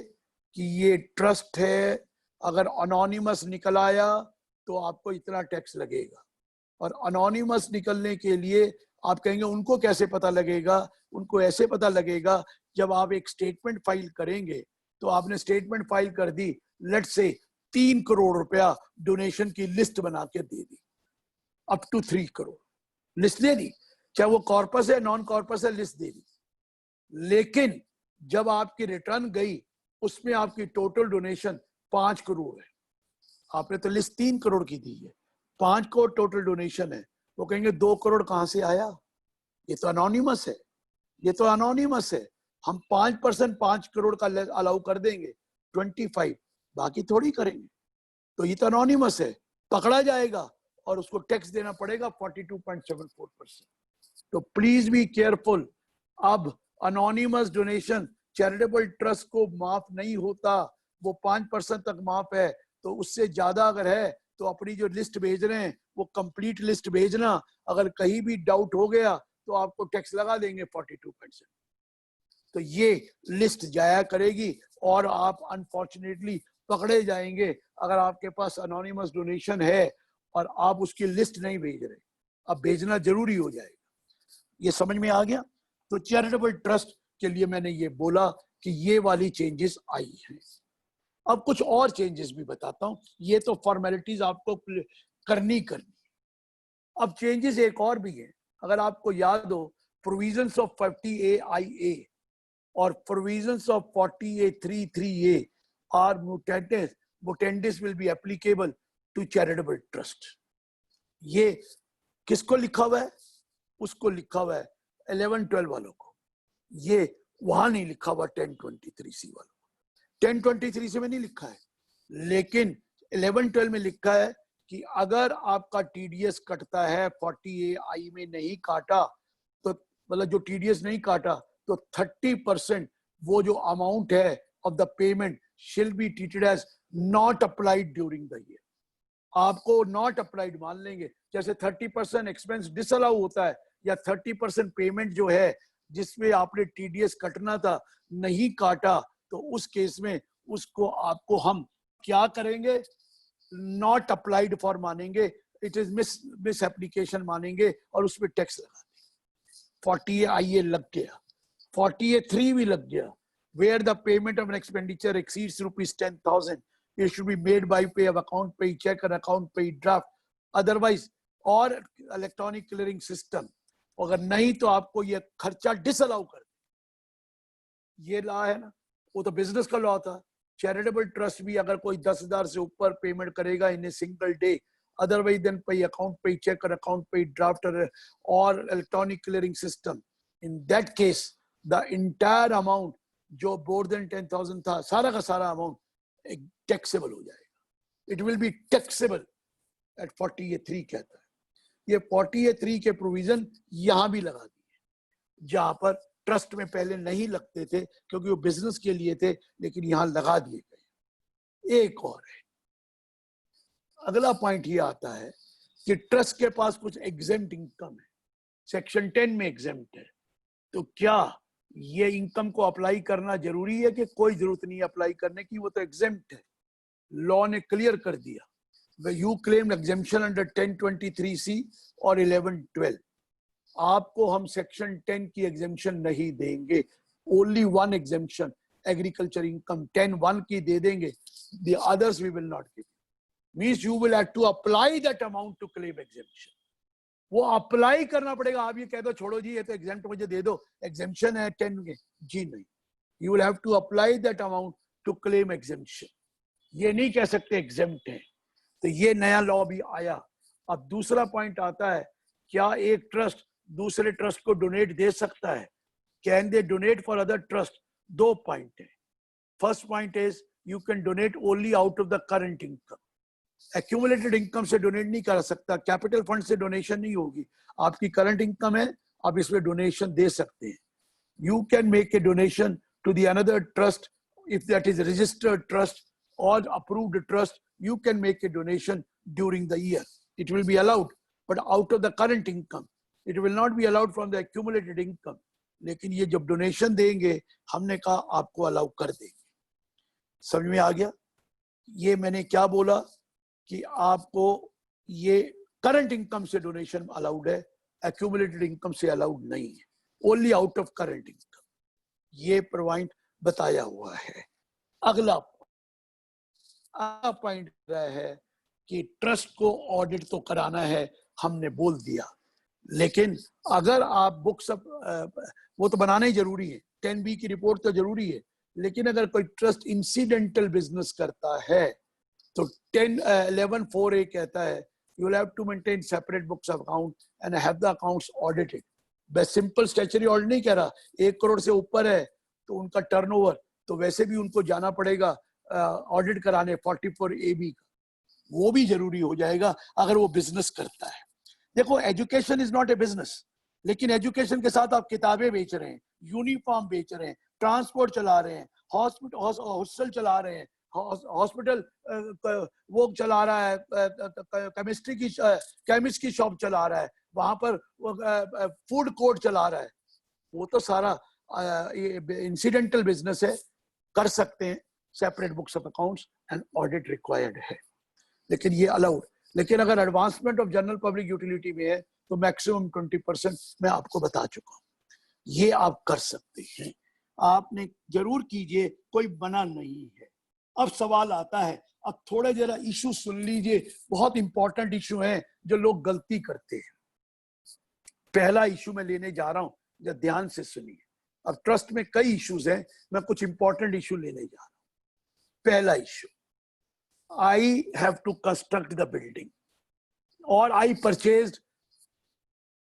कि ये ट्रस्ट है, अगर अनोनिमस निकल आया तो आपको इतना टैक्स लगेगा. और अनोनिमस निकलने के लिए आप कहेंगे उनको कैसे पता लगेगा, उनको ऐसे पता लगेगा जब आप एक स्टेटमेंट फाइल करेंगे. तो आपने स्टेटमेंट फाइल कर दी, लेट से 3 करोड़ रुपया डोनेशन की लिस्ट बना के दे दी, अप टू 3 करोड़ लिस्ट दे दी, चाहे वो कॉर्पस है नॉन कॉर्पस है, लिस्ट दे दी. लेकिन जब आपकी रिटर्न गई उसमें आपकी टोटल डोनेशन 5 करोड़ है. आपने तो लिस्ट 3 करोड़ की दी है, 5 करोड़ टोटल डोनेशन है. वो कहेंगे 2 करोड़ कहां से आया, ये तो अनोनिमस है, ये तो अनोनिमस है. हम 5% 5 करोड़ का अलाउ कर देंगे, 25, बाकी थोड़ी करेंगे. तो ये तो अनोनिमस है, पकड़ा जाएगा और उसको टैक्स देना पड़ेगा 42.74%. तो प्लीज बी केयरफुल. अब अनोनिमस डोनेशन चैरिटेबल ट्रस्ट को माफ नहीं होता, वो 5% तक माफ है. तो उससे ज्यादा अगर है तो अपनी जो लिस्ट भेज रहे हैं वो कंप्लीट लिस्ट भेजना. अगर कहीं भी डाउट हो गया तो आपको टैक्स लगा देंगे 42%. तो ये लिस्ट जाया करेगी और आप अनफॉर्चुनेटली पकड़े जाएंगे अगर आपके पास अनोनिमस डोनेशन है और आप उसकी लिस्ट नहीं भेज रहे. अब भेजना जरूरी हो जाएगा. ये समझ में आ गया. तो चैरिटेबल ट्रस्ट के लिए मैंने ये बोला कि ये वाली चेंजेस आई हैं. अब कुछ और चेंजेस भी बताता हूं. ये तो फॉर्मेलिटीज आपको करनी अब चेंजेस एक और भी है, अगर आपको याद हो, प्रोविजंस ऑफ 40A(IA) और provisions of 40A(33A) are mutandis will be applicable to charitable trust. ये किसको लिखा हुआ है? उसको लिखा हुआ है 11-12 वालों को, ये वहां नहीं लिखा हुआ 1023C वालों को। 1023C में नहीं लिखा है, लेकिन 11-12 में लिखा है कि अगर आपका TDS कटता है 40AI में नहीं काटा, तो मतलब जो TDS नहीं काटा, तो 30% वो जो अमाउंट है of the payment shall be treated as not applied during the year. आपको नॉट अप्लाइड मान लेंगे, जैसे 30% एक्सपेंस डिसअलाउ होता है, या 30% पेमेंट जो है जिसमें आपने TDS कटना था नहीं काटा, तो उस केस में उसको आपको हम क्या करेंगे? नॉट अप्लाइड फॉर मानेंगे, इट इज मिस एप्लीकेशन मानेंगे और उसमें टैक्स लगा देंगे। 40A(IA) लग गया, 40A(3) भी लग गया, where the payment of an expenditure exceeds ₹10,000, it should be made by way of account pay check and account pay draft, otherwise और electronic clearing system। अगर नहीं तो आपको ये खर्चा डिसअलाउ कर दे। ये लॉ है ना, वो तो बिजनेस का लॉ था। चैरिटेबल ट्रस्ट भी अगर कोई 10,000 से ऊपर पेमेंट करेगा in a single day, otherwise then pay account pay check or account pay draft or electronic clearing system, in that case the entire amount जो more than 10,000 था, सारा का सारा अमाउंट टैक्सेबल हो जाएगा। It will be taxable at 40A(3) कहता है। ये 40A(3) के प्रोविजन यहां भी लगा दिए, जहां पर ट्रस्ट में पहले नहीं लगते थे क्योंकि वो बिजनेस के लिए थे, लेकिन यहां लगा दिए गए। एक और है, अगला पॉइंट ये आता है कि ट्रस्ट के पास कुछ एग्जेम्प्ट इनकम है, सेक्शन 10 में एग्जेम्प्ट है, तो क्या ये इनकम को अप्लाई करना जरूरी है कि कोई जरूरत नहीं अप्लाई करने की? वो तो एग्जेम्प्ट है, लॉ ने क्लियर कर दिया। You claim exemption under 1023C और 11-12, आपको हम सेक्शन 10 की एग्जेम्पशन नहीं देंगे। Only one exemption, agriculture income 10(1) की दे देंगे, the others we will not give. Means you will have to apply that amount to claim exemption. वो अप्लाई करना पड़ेगा। आप ये कह दो छोड़ो जी ये तो एग्जेम्प्ट मुझे दे दो, एग्जेम्पशन है 10 के, जी नहीं, you will have to apply that amount to claim exemption. ये नहीं कह सकते एग्जेम्प्ट है। तो ये नया लॉ भी आया। अब दूसरा पॉइंट आता है, क्या एक ट्रस्ट दूसरे ट्रस्ट को डोनेट दे सकता है? Can they donate for other trust? दो पॉइंट है। First point is you can donate only out of the current income. Accumulated income से डोनेट नहीं कर सकता, कैपिटल फंड से डोनेशन नहीं होगी। आपकी करंट इनकम है, आप इसमें डोनेशन दे सकते हैं। You can make a donation to the another trust if that is registered trust और approved trust. You can make a donation during the year, it will be allowed, but out of the current income. It will not be allowed from the accumulated income. लेकिन ये जब donation देंगे, हमने कहा आपको allow कर देंगे। समझ में आ गया? ये मैंने क्या बोला कि आपको ये करंट इनकम से डोनेशन अलाउड है, एक्यूमुलेटेड इनकम से अलाउड नहीं है, only out of current income. ये पॉइंट बताया हुआ है। अगला पॉइंट है कि ट्रस्ट को ऑडिट तो कराना है, हमने बोल दिया। लेकिन अगर आप बुक्स वो तो बनाना ही जरूरी है, 10B की रिपोर्ट तो जरूरी है। लेकिन अगर कोई ट्रस्ट इंसिडेंटल बिजनेस करता है तो 11(4)(A) कहता है you will have to maintain separate books of account and have the accounts audited। बस सिंपल स्टैच्यूटरी ऑडिट नहीं कह रहा, 1 करोड़ से ऊपर है तो उनका टर्नओवर, तो वैसे भी उनको जाना पड़ेगा ऑडिट कराने 44AB का, वो भी जरूरी हो जाएगा अगर वो बिजनेस करता है। देखो, education is not a business, लेकिन एजुकेशन के साथ आप किताबें बेच रहे हैं, यूनिफॉर्म बेच रहे हैं, ट्रांसपोर्ट चला रहे हैं, हॉस्टल चला रहे हैं, हॉस्पिटल वो चला रहा है, केमिस्ट की शॉप चला रहा है, वहां पर फूड कोर्ट चला रहा है। वो तो सारा इंसिडेंटल बिजनेस है, कर सकते हैं। Separate books of accounts and audit required है, लेकिन ये अलाउड। लेकिन अगर advancement of general public utility में है तो मैक्सिमम 20% मैं आपको बता चुका हूँ, ये आप कर सकते हैं। आपने जरूर कीजिए, कोई मना नहीं है। अब सवाल आता है, अब थोड़े जरा इशू सुन लीजिए, बहुत इंपॉर्टेंट इशू है जो लोग गलती करते हैं। पहला इशू मैं लेने जा रहा हूं, जरा ध्यान से सुनिए। अब ट्रस्ट में कई इश्यूज हैं, मैं कुछ इंपॉर्टेंट इशू लेने जा रहा हूं। पहला issue, I have to construct the building और I purchased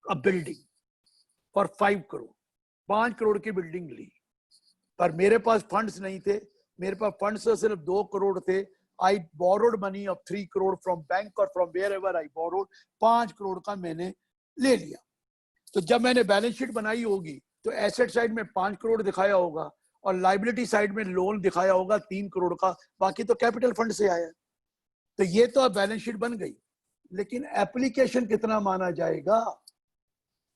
a building for 5 crore, 5 crore की बिल्डिंग ली, पर मेरे पास फंड्स नहीं थे, मेरे पास फंड्स सिर्फ 2 करोड़ थे। I borrowed money of 3 crore from bank और from wherever I borrowed, 5 crore का मैंने ले लिया। तो जब मैंने बैलेंस शीट बनाई होगी तो एसेट साइड में 5 करोड़ दिखाया होगा और लाइबिलिटी साइड में लोन दिखाया होगा 3 करोड़ का, बाकी तो कैपिटल फंड से आया। तो ये तो अब बैलेंस शीट बन गई, लेकिन एप्लीकेशन कितना माना जाएगा?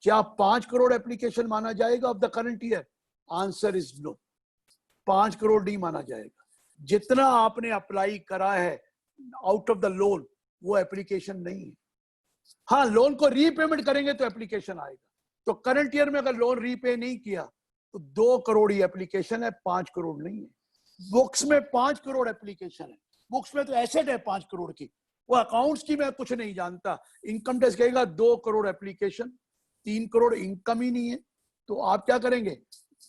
क्या 5 करोड़ एप्लीकेशन माना जाएगा of the current year? Answer is no, 5 crore नहीं माना जाएगा। जितना आपने अप्लाई करा है आउट ऑफ द लोन वो एप्लीकेशन नहीं है। हाँ, लोन को रीपेमेंट करेंगे तो एप्लीकेशन आएगा। तो करंट ईयर में अगर लोन रीपे नहीं किया तो 2 करोड़ ही एप्लीकेशन है, 5 करोड़ नहीं है। बुक्स में 5 करोड़ एप्लीकेशन है, बुक्स में तो एसेट है 5 करोड़ की, वो अकाउंट्स की मैं कुछ नहीं जानता। इनकम टैक्स कहेगा 2 करोड़ एप्लीकेशन, 3 करोड़ इनकम ही नहीं है। तो आप क्या करेंगे?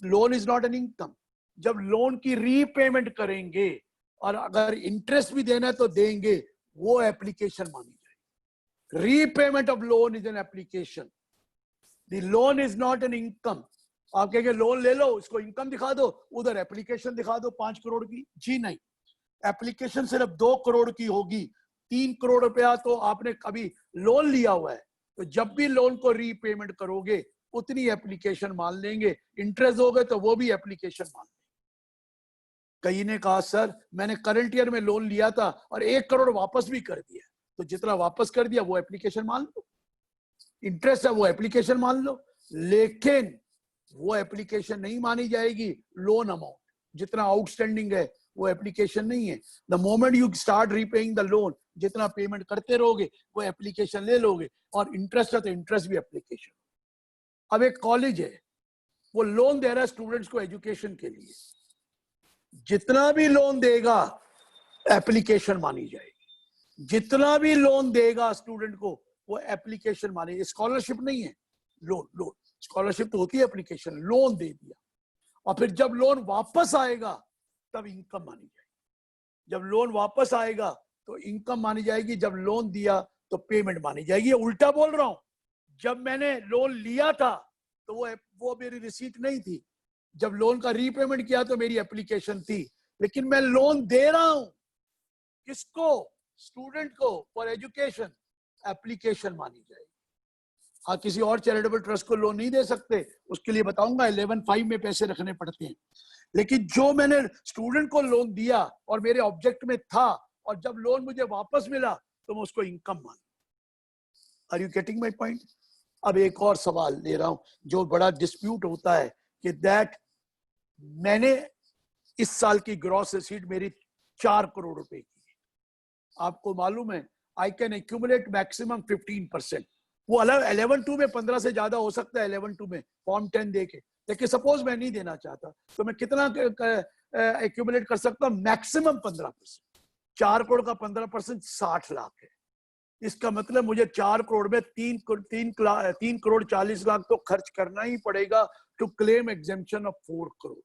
Loan is not an income. जब लोन की रीपेमेंट करेंगे और अगर इंटरेस्ट भी देना है तो देंगे, वो एप्लीकेशन मानी जाएगी। Repayment of loan is an application, the loan is not an income. आप कहेंगे लोन ले लो, इसको इनकम दिखा दो, उधर एप्लीकेशन दिखा दो 5 करोड़ की। जी नहीं, एप्लीकेशन सिर्फ 2 करोड़ की होगी। 3 करोड़ रुपया तो आपने कभी लोन लिया हुआ है, तो जब भी लोन को रीपेमेंट करोगे उतनी एप्लीकेशन मान लेंगे। इंटरेस्ट दोगे तो वो भी एप्लीकेशन मान लेंगे। कई ने कहा सर मैंने करंट ईयर में लोन लिया था और 1 करोड़ वापस भी कर दिया, तो जितना वापस कर दिया वो एप्लीकेशन मान लो, इंटरेस्ट है वो एप्लीकेशन मान लो, लेकिन वो एप्लीकेशन नहीं मानी जाएगी। लोन अमाउंट जितना आउटस्टैंडिंग है वो एप्लीकेशन नहीं है। The moment you start repaying the loan, जितना पेमेंट करते रहोगे वो एप्लीकेशन ले लोगे, और इंटरेस्ट है तो इंटरेस्ट भी एप्लीकेशन। अब एक कॉलेज है, वो लोन दे रहा है स्टूडेंट्स को एजुकेशन के लिए, जितना भी लोन देगा एप्लीकेशन मानी जाएगी। जितना भी लोन देगा स्टूडेंट को वो एप्लीकेशन मानी। स्कॉलरशिप नहीं है, लोन। लोन स्कॉलरशिप तो होती है एप्लीकेशन, लोन दे दिया और फिर जब लोन वापस आएगा तब इनकम मानी जाएगी। जब लोन वापस आएगा तो इनकम मानी जाएगी, जब लोन दिया तो पेमेंट मानी जाएगी। उल्टा बोल रहा हूं, जब मैंने लोन लिया था तो वो मेरी रिसीट नहीं थी, जब लोन का रीपेमेंट किया तो मेरी एप्लीकेशन थी। लेकिन मैं लोन दे रहा हूं किसको? स्टूडेंट को, फॉर एजुकेशन, एप्लीकेशन मानी जाएगी। हाँ, किसी और चैरिटेबल ट्रस्ट को लोन नहीं दे सकते, उसके लिए बताऊंगा 11(5) में पैसे रखने पड़ते हैं। लेकिन जो मैंने स्टूडेंट को लोन दिया और मेरे ऑब्जेक्ट में था और जब लोन मुझे वापस मिला तो मैं उसको इनकम मान। Are you getting my point? अब एक और सवाल ले रहा हूं जो बड़ा डिस्प्यूट होता है कि दैट मैंने इस साल की ग्रॉस रिसीट मेरी 4 करोड़ रुपए की है। आपको मालूम है आई कैन एक्यूमुलेट मैक्सिमम 15%। वो अलग 11(2) में 15 से ज्यादा हो सकता है 11(2) में फॉर्म 10 दे के, लेकिन सपोज मैं नहीं देना चाहता तो मैं कितना एक्यूमुलेट कर सकता हूं? मैक्सिमम 15%। 4 करोड़ का 15% 60 लाख है। इसका मतलब मुझे 4 करोड़ में 3 करोड़ 40 लाख तो खर्च करना ही पड़ेगा to claim exemption of 4 crore,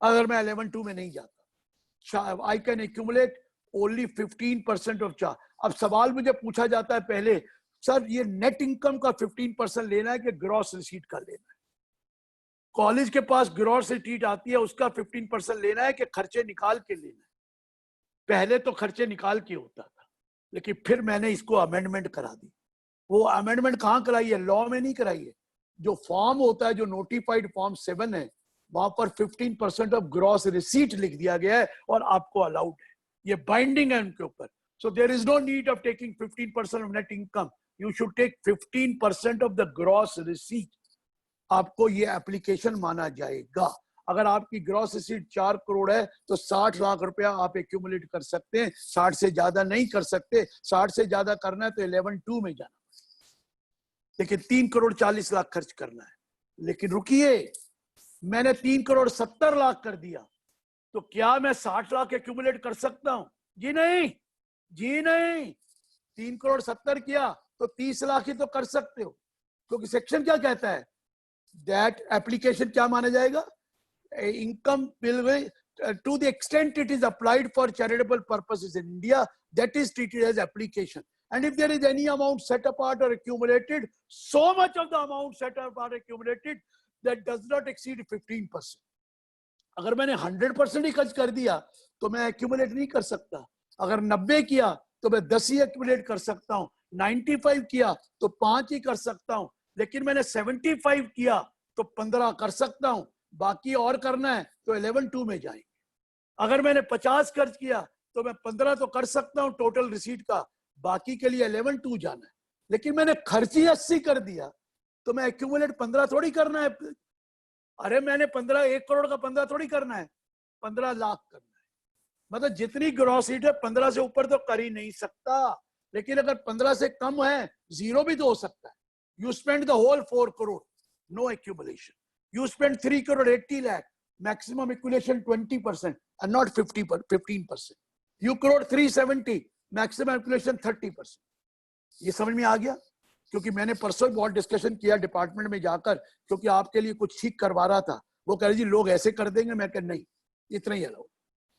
अगर मैं 11(2) में नहीं जाता। I can accumulate only 15% of 4। अब सवाल मुझे पूछा जाता है पहले, सर ये नेट इनकम का 15% लेना है कि ग्रॉस रिसीट का लेना है? कॉलेज के पास ग्रॉस रिसीट आती है, उसका 15% लेना है कि खर्चे निकाल के लेना है? पहले तो खर्चे निकाल के होता था, लेकिन फिर मैंने इसको अमेंडमेंट करा दी। वो अमेंडमेंट कहाँ कराई है? लॉ में नहीं कराई है। जो फॉर्म होता है, जो नोटिफाइड फॉर्म 7 है, वहां पर 15% ऑफ ग्रॉस रिसीट लिख दिया गया है और आपको अलाउड है, ये बाइंडिंग है उनके ऊपर। So there is no need of taking 15% of net income, you should take 15% of the gross receipt. आपको ये एप्लीकेशन माना जाएगा। अगर आपकी ग्रॉस रिसीट 4 करोड़ है तो 60 लाख रुपया आप एक्यूमुलेट कर सकते हैं, 60 से ज्यादा नहीं कर सकते। 60 से ज्यादा करना है तो 11(2) में जाना, लेकिन 3 करोड़ 40 लाख खर्च करना है। लेकिन रुकिए, मैंने 3 करोड़ 70 लाख कर दिया तो क्या मैं 60 लाख एक्यूमुलेट कर सकता हूं? जी नहीं, जी नहीं। 3 करोड़ 70 किया तो 30 लाख ही तो कर सकते हो, क्योंकि सेक्शन क्या कहता है? दैट एप्लीकेशन क्या माना जाएगा? Income will to the extent it is applied for charitable purposes in India, that is treated as application. And if there is any amount set apart or accumulated, so much of the amount set apart or accumulated that does not exceed 15%. अगर मैंने 100% ही खर्च कर दिया तो मैं accumulate नहीं कर सकता। अगर 90 किया तो मैं 10 ही accumulate कर सकता हूँ, 95 किया तो 5 ही कर सकता हूँ, लेकिन मैंने 75 किया तो 15 कर सकता हूँ, बाकी और करना है तो 11(2) में जाएंगे। अगर मैंने 50 खर्च किया तो मैं 15 तो कर सकता हूं टोटल रिसीट का, बाकी के लिए 11(2) जाना है। लेकिन मैंने खर्च ही 80 कर दिया तो मैं एक्यूमुलेट 15 थोड़ी करना है। अरे मैंने 1 करोड़ का 15 थोड़ी करना है, 15 लाख करना है। मतलब जितनी ग्रॉस सीट है 15 से ऊपर तो कर ही नहीं सकता, लेकिन अगर 15 से कम है, 0 भी तो हो सकता है। You spend the whole 4 crore, no accumulation. You spend 3 crore 80 lakh, maximum accumulation 20% and not 15%. You crore 370, maximum accumulation 30%. ये समझ में आ गया? क्योंकि मैंने परसों बहुत डिस्कशन किया डिपार्टमेंट में जाकर, क्योंकि आपके लिए कुछ ठीक करवा रहा था। वो कह रहे जी लोग ऐसे कर देंगे, मैं कह नहीं, इतना ही अलाउ।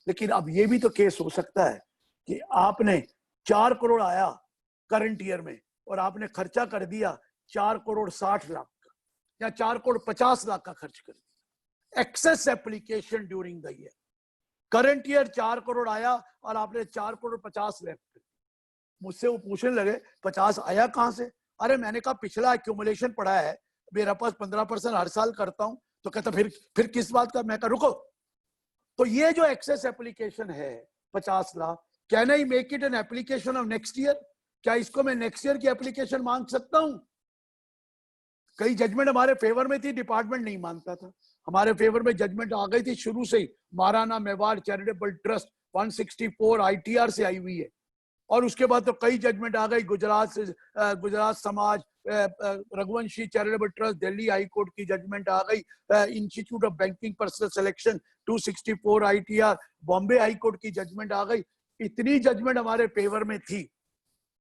लेकिन अब ये भी तो केस हो सकता है कि आपने 4 करोड़ आया करंट ईयर में और आपने खर्चा कर दिया 4 करोड़ 60 लाख का या 4 करोड़ 50 लाख का खर्च कर दिया। Excess application during the year, current year 4 crore आया और आपने 4 करोड़ 50 लाख। मुझसे वो पूछने लगे 50 आया कहां से? अरे मैंने कहा पिछला एक्यूमुलेशन पड़ा है मेरे पास, 15% हर साल करता हूं। तो कहता फिर किस बात का? मैं कहा रुको, तो ये जो एक्सेस एप्लीकेशन है 50 lakh, can I make it an application of next year? क्या इसको मैं नेक्स्ट ईयर की एप्लीकेशन मांग सकता हूं? कई जजमेंट हमारे फेवर में थी, डिपार्टमेंट नहीं मानता था। हमारे फेवर में जजमेंट आ गई थी शुरू से ही, Maharana Mewar charitable trust 164 ITR से आई हुई है। और उसके बाद तो कई जजमेंट आ गई, गुजरात से गुजरात समाज, Raghuvanshi charitable trust, Delhi high court की जजमेंट आ गई, institute of banking personal selection 264 ITR, Bombay high court की जजमेंट आ गई। इतनी जजमेंट हमारे फेवर में थी,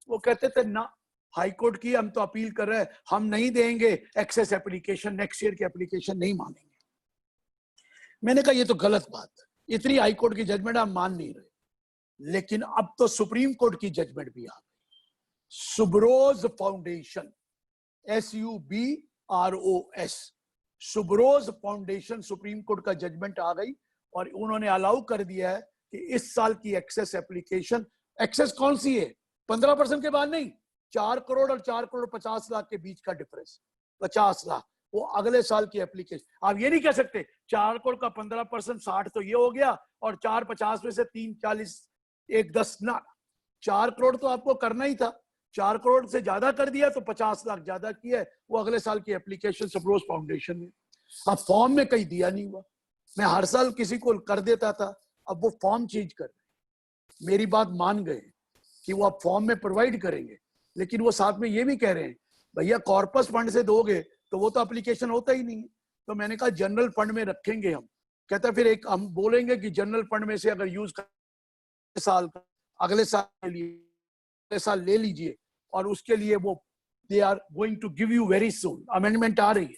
वो कहते थे ना हाई कोर्ट की हम तो अपील कर रहे हैं, हम नहीं देंगे एक्सेस एप्लीकेशन, नेक्स्ट ईयर की एप्लीकेशन नहीं मानेंगे। मैंने कहा ये तो गलत बात है, इतनी हाई कोर्ट की जजमेंट हम मान नहीं रहे। लेकिन अब तो सुप्रीम कोर्ट की जजमेंट भी आ गई। Subros foundation, SUBROS, Subros foundation, supreme court का जजमेंट आ गई और उन्होंने अलाउ कर दिया है कि इस साल की एक्सेस एप्लीकेशन, एक्सेस कौन सी है? 15% के बाद नहीं, 4 करोड़ और 4 करोड़ 50 लाख के बीच का डिफरेंस, 50 लाख, वो अगले साल की एप्लीकेशन। आप ये नहीं कह सकते 4 करोड़ का 15% 60 तो ये हो गया और 450 में से 3 40 1 10 ना, 4 करोड़ तो आपको करना ही था, 4 करोड़ से ज्यादा कर दिया तो 50 लाख ज्यादा किया है, वो अगले साल की एप्लीकेशन सुब्रोज फाउंडेशन में। अब फॉर्म में कहीं दिया नहीं हुआ, मैं हर साल किसी को कर देता था, अब वो फॉर्म चेंज कर रहे। मेरी बात मान गए कि वो अब फॉर्म में प्रोवाइड करेंगे, लेकिन वो साथ में ये भी कह रहे हैं भैया कॉर्पस फंड से दोगे तो वो तो एप्लीकेशन होता ही नहीं है। तो मैंने कहा जनरल फंड में रखेंगे हम। कहता फिर एक हम बोलेंगे कि जनरल फंड में से अगर यूज कर साल का, अगले साल के लिए अगले साल ले लीजिए, और उसके लिए वो they are going to give you very soon, amendment आ रही है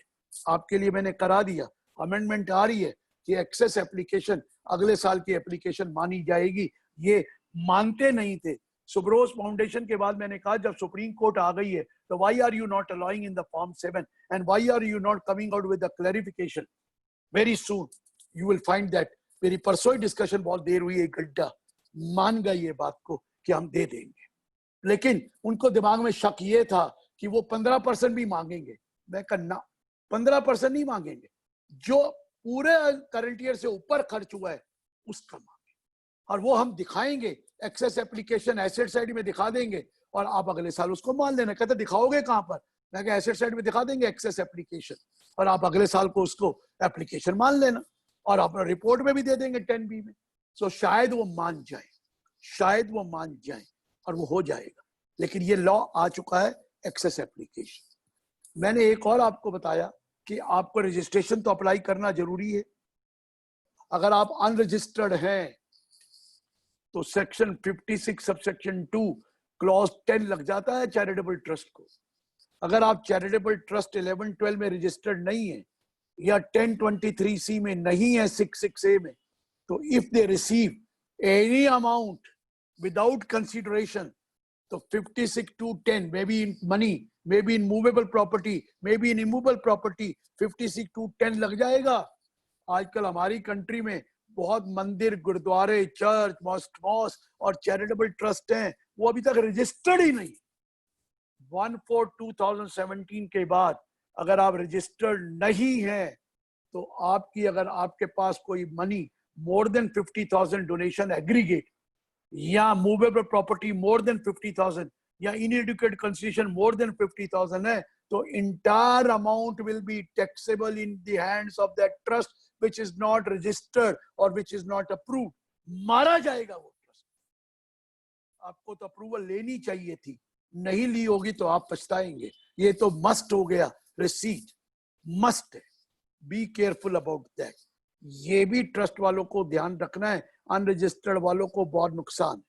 आपके लिए, मैंने करा दिया, अमेंडमेंट आ रही है कि एक्सेस एप्लीकेशन अगले साल की एप्लीकेशन मानी जाएगी। ये मानते नहीं थे। सुब्रोज फाउंडेशन के बाद मैंने कहा जब सुप्रीम कोर्ट आ गई है तो why are you not allowing in the form 7 and why are you not coming out with the clarification very soon, you will find that. मेरी परसों ही डिस्कशन बहुत देर हुई, 1 घंटा, मान गई ये बात को कि हम दे देंगे। लेकिन उनको दिमाग में शक ये था कि वो 15% भी मांगेंगे। मैं कहा ना, 15% नहीं मांगेंगे, जो पूरे करंट ईयर से ऊपर खर्च हुआ है उसका मांगे, और वो हम दिखाएंगे, एक्सेस एप्लीकेशन एसेट साइड में दिखा देंगे और आप अगले साल उसको मान लेना। कहते दिखाओगे कहां पर? मैं कहा एसेट साइड में दिखा देंगे एक्सेस एप्लीकेशन, और आप अगले साल को उसको एप्लीकेशन मान लेना और अपना रिपोर्ट में भी दे देंगे 10B में। सो शायद वो मान जाए, शायद वो मान जाए और वो हो जाएगा। लेकिन ये लॉ आ चुका है एक्सेस एप्लीकेशन। मैंने एक और आपको बताया कि आपको रजिस्ट्रेशन तो अप्लाई करना जरूरी है। अगर आप अनरजिस्टर्ड हैं तो सेक्शन 56 सबसेक्शन 2 क्लॉज 10 लग जाता है चैरिटेबल ट्रस्ट को। अगर आप चैरिटेबल ट्रस्ट 11-12 में रजिस्टर्ड नहीं है या 1023C में नहीं है 66A में, तो if they receive any amount without consideration तो 56(2)(10 may be in money, may be in movable property, may be in immovable property, 56(2)(10 लग जाएगा। आजकल हमारी कंट्री में बहुत मंदिर, गुरुद्वारे, चर्च, मॉस्क और चैरिटेबल ट्रस्ट हैं, वो अभी तक रजिस्टर्ड ही नहीं। 1/4/2017 के बाद अगर आप रजिस्टर्ड नहीं हैं तो आपकी, अगर आपके पास कोई money more than 50,000 donation aggregate या मूवेबल प्रॉपर्टी मोर देन 50,000 या इनएडुकेट कंस्टिट्यूशन मोर देन 50,000 है तो entire amount will be taxable in the hands of that trust which is not registered or which is not approved। मारा जाएगा वो trust. आपको तो approval लेनी चाहिए थी, नहीं ली होगी तो आप पछताएंगे। ये तो मस्ट हो गया, रिसीट मस्ट है। Be careful about that. ये भी ट्रस्ट वालों को ध्यान रखना है, अनरजिस्टर्ड वालों को बहुत नुकसान है।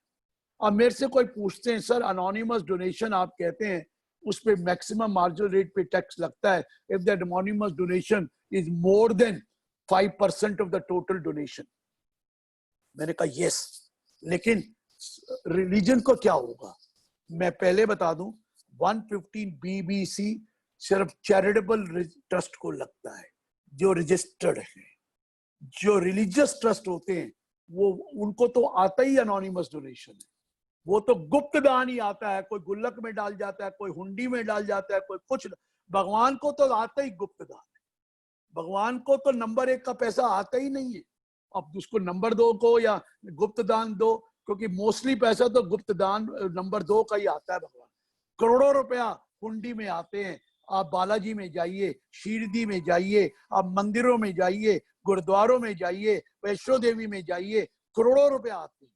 अब मेरे से कोई पूछते हैं सर अनोनिमस डोनेशन आप कहते हैं उस पे मैक्सिमम मार्जिनल रेट पे टैक्स लगता है if that anonymous donation is more than 5% of the total donation. मैंने कहा यस, लेकिन रिलीजन को क्या होगा? मैं पहले बता दूं 115 BBC सिर्फ चैरिटेबल ट्रस्ट को लगता है जो रजिस्टर्ड है। जो रिलीजियस ट्रस्ट होते हैं वो उनको तो आता ही अनोनिमस डोनेशन है, वो तो गुप्त दान ही आता है। कोई गुल्लक में डाल जाता है, कोई हुंडी में डाल जाता है, कोई कुछ। भगवान को तो आता ही गुप्त दान। भगवान को तो नंबर 1 का पैसा आता ही नहीं है। अब उसको नंबर 2 को या गुप्त दान दो, क्योंकि मोस्टली पैसा तो गुप्त दान नंबर 2 का ही आता है। भगवान करोड़ों रुपया हुंडी में आते हैं। आप बालाजी में जाइए, शिरडी में जाइए, आप मंदिरों में जाइए, गुरुद्वारों में जाइए, वैष्णो देवी में जाइए, करोड़ों रुपया आते हैं।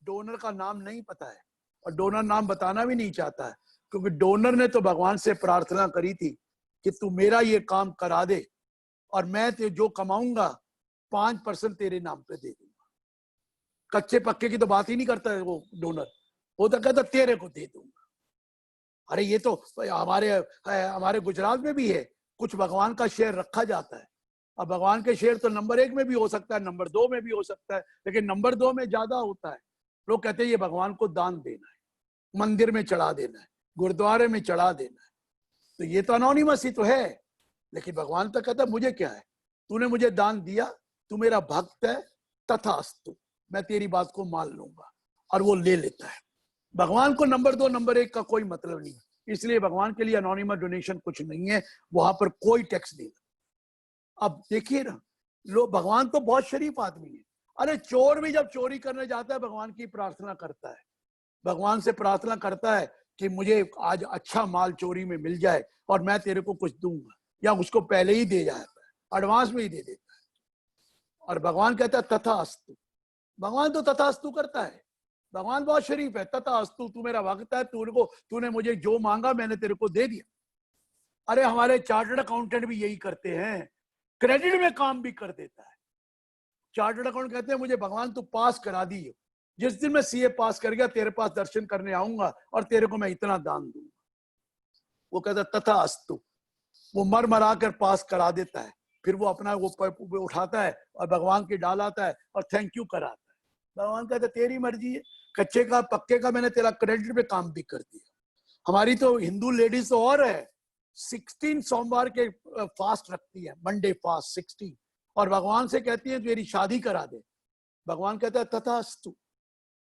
डोनर का नाम नहीं पता है और डोनर नाम बताना भी नहीं चाहता है, क्योंकि डोनर ने तो भगवान से प्रार्थना करी थी कि तू मेरा ये काम करा दे और मैं जो कमाऊंगा 5% तेरे नाम पे दे दूंगा। कच्चे पक्के की तो बात ही नहीं करता है वो डोनर, वो तो कहता तेरे को दे दूंगा। अरे ये तो हमारे गुजरात में भी है, कुछ भगवान का शेयर रखा जाता है। अब भगवान के शेयर तो नंबर 1 में भी हो सकता है, नंबर 2 में भी हो सकता है, लेकिन नंबर 2 में ज्यादा होता है। लोग कहते हैं ये भगवान को दान देना है, मंदिर में चढ़ा देना है, गुरुद्वारे में चढ़ा देना है। तो ये तो अनोनिमस ही तो है, लेकिन भगवान तो कहता है मुझे क्या है, तूने मुझे दान दिया, तू मेरा भक्त है, तथास्तु, मैं तेरी बात को मान लूंगा। और वो ले लेता है। भगवान को नंबर 2 नंबर 1 का कोई मतलब नहीं है, इसलिए भगवान के लिए अनोनिमस डोनेशन कुछ नहीं है, वहां पर कोई टैक्स नहीं। अब देखिए ना, लोग, भगवान तो बहुत शरीफ आदमी है। अरे चोर भी जब चोरी करने जाता है भगवान की प्रार्थना करता है, भगवान से प्रार्थना करता है कि मुझे आज अच्छा माल चोरी में मिल जाए और मैं तेरे को कुछ दूंगा, या उसको पहले ही दे जाता है, एडवांस में ही दे देता है। और भगवान कहता है तथास्तु। भगवान तो तथास्तु करता है, भगवान बहुत शरीफ है। तथास्तु, तू मेरा भक्त है, तूने मुझे जो मांगा मैंने तेरे को दे दिया। अरे हमारे चार्टर्ड अकाउंटेंट भी यही करते हैं, क्रेडिट में काम भी कर देता है। चार्टर्ड अकाउंट कहते हैं मुझे भगवान तू पास करा दी, जिस दिन मैं सीए पास कर गया तेरे पास दर्शन करने आऊंगा और तेरे को मैं इतना दान दूंगा। वो कहता तथास्तु, वो मर मरा कर पास करा देता है, फिर वो अपना वो उठाता है और भगवान की डालाता है और थैंक यू कराता है। भगवान कहता तेरी मर्जी है, कच्चे का पक्के का मैंने तेरा क्रेडिट पे काम भी कर दिया। हमारी तो हिंदू लेडीज तो और है, 16 सोमवार के फास्ट रखती है, मंडे फास्ट 16, और भगवान से कहती है तेरी शादी करा दे। भगवान कहता है तथास्तु,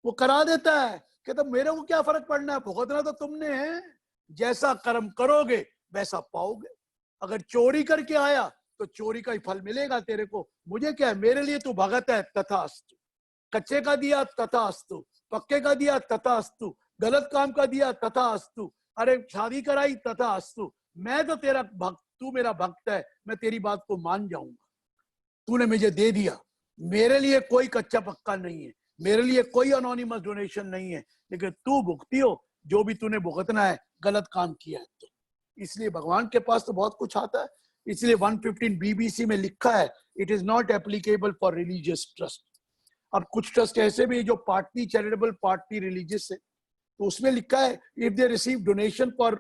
वो करा देता है। कहता मेरे को क्या फर्क पड़ना है, भुगतना तो तुमने है, जैसा कर्म करोगे वैसा पाओगे। अगर चोरी करके आया तो चोरी का ही फल मिलेगा तेरे को, मुझे क्या है, मेरे लिए तू भगत है, तथास्तु। कच्चे का दिया तथास्तु, पक्के का दिया तथास्तु, गलत काम का दिया तथास्तु, अरे शादी कराई तथास्तु। मैं तो तेरा भक्त, तू मेरा भक्त है, मैं तेरी बात को मान जाऊंगा। तूने मुझे दे दिया, मेरे लिए कोई कच्चा पक्का नहीं है, मेरे लिए कोई अनोनिमस डोनेशन नहीं है, लेकिन तू भुगती हो जो भी तूने भुगतना है, गलत काम किया है तो। इसलिए भगवान के पास तो बहुत कुछ आता है। इसलिए 115 BBC में लिखा है It is not applicable for religious trust. अब कुछ ट्रस्ट ऐसे भी जो पार्टली चैरिटेबल पार्टली रिलीजियस है, तो उसमें लिखा है if they receive donation for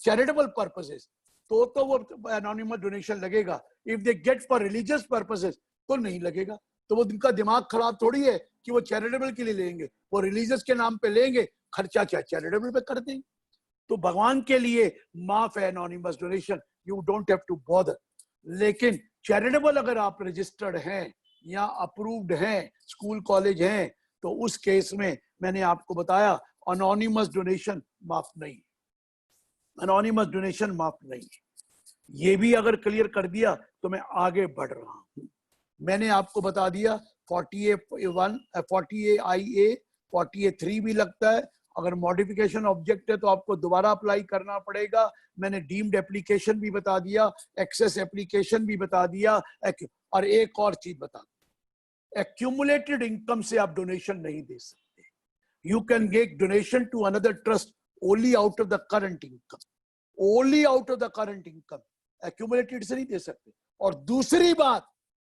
charitable purposes तो वो एनोनिमस डोनेशन लगेगा. If they get for religious purposes तो नहीं लगेगा. तो वो उनका दिमाग खराब थोड़ी है कि वो चैरिटेबल के लिए लेंगे, वो रिलीजियस के नाम पे लेंगे, खर्चा क्या चैरिटेबल पे कर देंगे. तो भगवान के लिए माफ है anonymous donation, you don't have to bother. लेकिन चैरिटेबल अगर आप रजिस्टर्ड हैं या अप्रूव्ड हैं, स्कूल कॉलेज हैं, तो उस केस में मैंने आपको बताया अनोनिमस डोनेशन माफ नहीं, अनोनिमस डोनेशन माफ नहीं. ये भी अगर क्लियर कर दिया तो मैं आगे बढ़ रहा हूं. मैंने आपको बता दिया 40A1 40AI 40A3 भी लगता है. अगर मॉडिफिकेशन ऑब्जेक्ट है तो आपको दोबारा अप्लाई करना पड़ेगा. मैंने डीम्ड एप्लीकेशन भी बता दिया, एक्सेस एप्लीकेशन भी बता दिया, और एक और चीज बता दी, एक्यूमुलेटेड इनकम से आप डोनेशन नहीं दे सकते. You can get donation to another trust only out of the current income, only out of the current income. Accumulated से नहीं दे सकते. और दूसरी बात,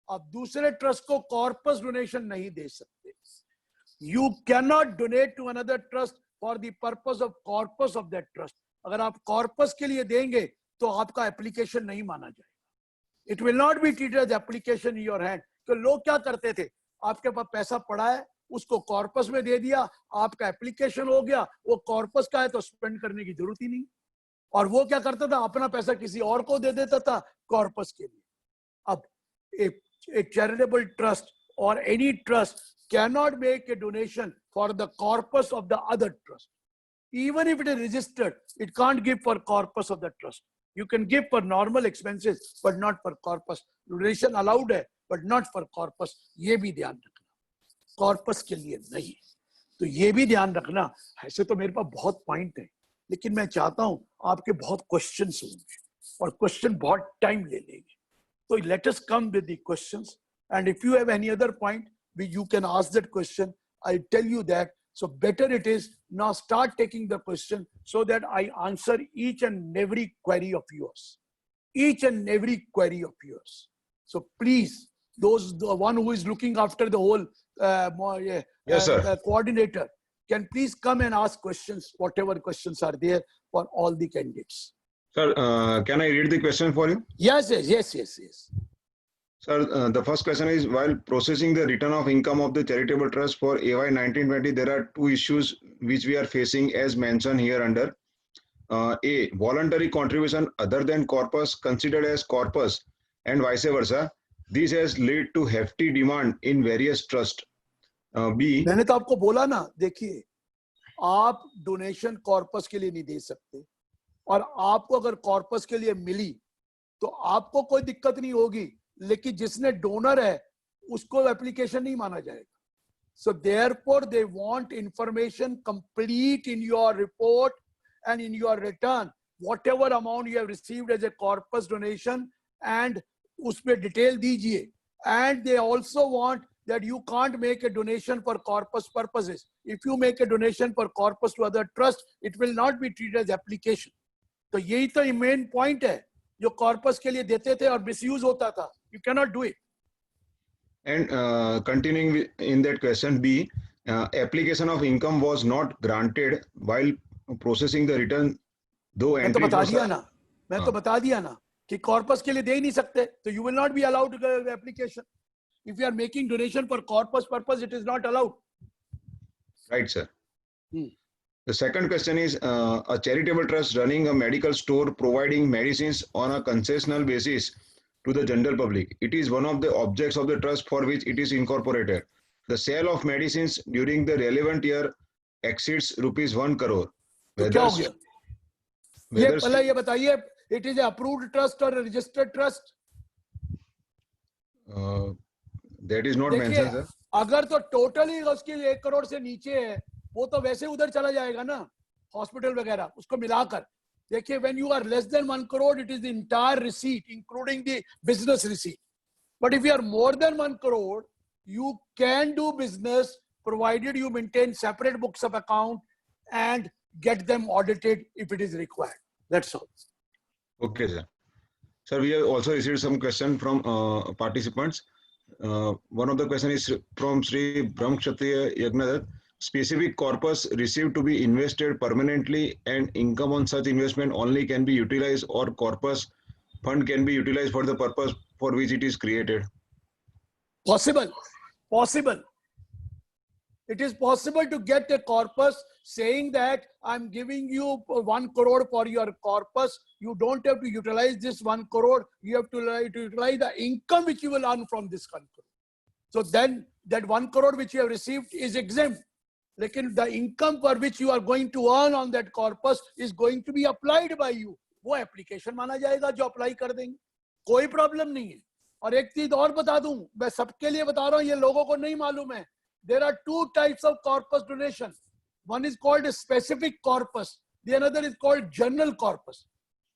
आप दूसरे ट्रस्ट को कॉर्पस डोनेशन नहीं दे सकते. You can not donate to another trust for the purpose of corpus of that trust. अगर आप कॉर्पस के लिए देंगे तो आपका एप्लीकेशन नहीं माना जाएगा. It will not be treated as application in your hand. तो लोग क्या करते थे, आपके पास पैसा पड़ा है, उसको कॉर्पस में दे दिया, आपका एप्लीकेशन हो गया, वो कॉर्पस का है तो स्पेंड करने की जरूरत ही नहीं. और वो क्या करता था, अपना पैसा किसी और को दे देता था कॉर्पस के लिए. अब एक चैरिटेबल ट्रस्ट और any trust cannot make a donation for the corpus of the other trust. Even if it is registered, it can't give for corpus of the trust. You can give for normal expenses, but not for corpus. Donation allowed है, but not for corpus. ये भी ध्यान रखना, corpus के लिए नहीं. तो ये भी ध्यान रखना. ऐसे तो मेरे पास बहुत पॉइंट है, लेकिन मैं चाहता हूं आपके बहुत क्वेश्चंस होंगे और क्वेश्चन बहुत टाइम ले लेंगे. तो let us come with the questions, and if you have any other point, you can ask that question. I'll tell you that. So better it is now start taking the question so that I answer each and every query of yours. Each and every query of yours. So please, the one who is looking after the whole Yes, sir. Coordinator, can please come and ask questions, whatever questions are there for all the candidates. Sir, can I read the question for you? Yes. Sir, the first question is, while processing the return of income of the charitable trust for AY 1920, there are two issues which we are facing as mentioned here under. A, voluntary contribution other than corpus considered as corpus and vice versa. This has led to hefty demand in various trusts. B, मैंने तो आपको बोला ना, देखिए आप donation corpus के लिए नहीं दे सकते, और आपको अगर कॉर्पस के लिए मिली तो आपको कोई दिक्कत नहीं होगी, लेकिन जिसने डोनर है उसको एप्लीकेशन नहीं माना जाएगा. So therefore they want information complete in your report and in your return, whatever amount you have received as a corpus donation, and उसमें डिटेल दीजिए. And they also want that you can't make a donation for corpus purposes. If you make a donation for corpus to other trust, it will not be treated as application. तो यही तो main point है जो corpus के लिए देते थे और मिसयूज होता था. You cannot do it. and continuing in that question B, application of income was not granted while processing the return, though मैं तो entry बता was दिया ना, मैं तो बता दिया ना कि कॉर्पस के लिए दे ही नहीं सकते, तो you will not be allowed to give application. If you are making donation for corpus purpose, it is not allowed. right, sir. The second question is, a charitable trust running a medical store providing medicines on a concessional basis to the general public. It is one of the objects of the trust for which it is incorporated. The sale of medicines during the relevant year exceeds ₹1 crore. तो क्या हो गया? ये पहले ये बताइए, it is a approved trust or a registered trust? That is not mentioned, sir. अगर तो टोटली उसकी 1 करोड़ से नीचे है, वो तो वैसे उधर चला जाएगा ना, हॉस्पिटल वगैरह उसको मिलाकर. देखिए, when you are less than 1 crore, it is the entire receipt, including the business receipt. But if you are more than 1 crore, you can do business provided you maintain separate books of account and get them audited if it is required. That's all. Okay, sir. Sir, we have also received some question from participants. One of the question is from Sri Brahm Kshatriya Yagnadat. Specific corpus received to be invested permanently and income on such investment only can be utilized, or corpus fund can be utilized for the purpose for which it is created. Possible. It is possible to get a corpus saying that I'm giving you 1 crore for your corpus. You don't have to utilize this 1 crore. You have to utilize the income which you will earn from this 1 crore. So then that 1 crore which you have received is exempt. Lekin the income for which you are going to earn on that corpus is going to be applied by you. वो application माना जाएगा जो apply कर देंगे, कोई problem नहीं है. और एक चीज और बता दूं, मैं सबके लिए बता रहा हूं, ये लोगों को नहीं मालूम है. There are 2 types of corpus donation. One is called a specific corpus. The another is called general corpus.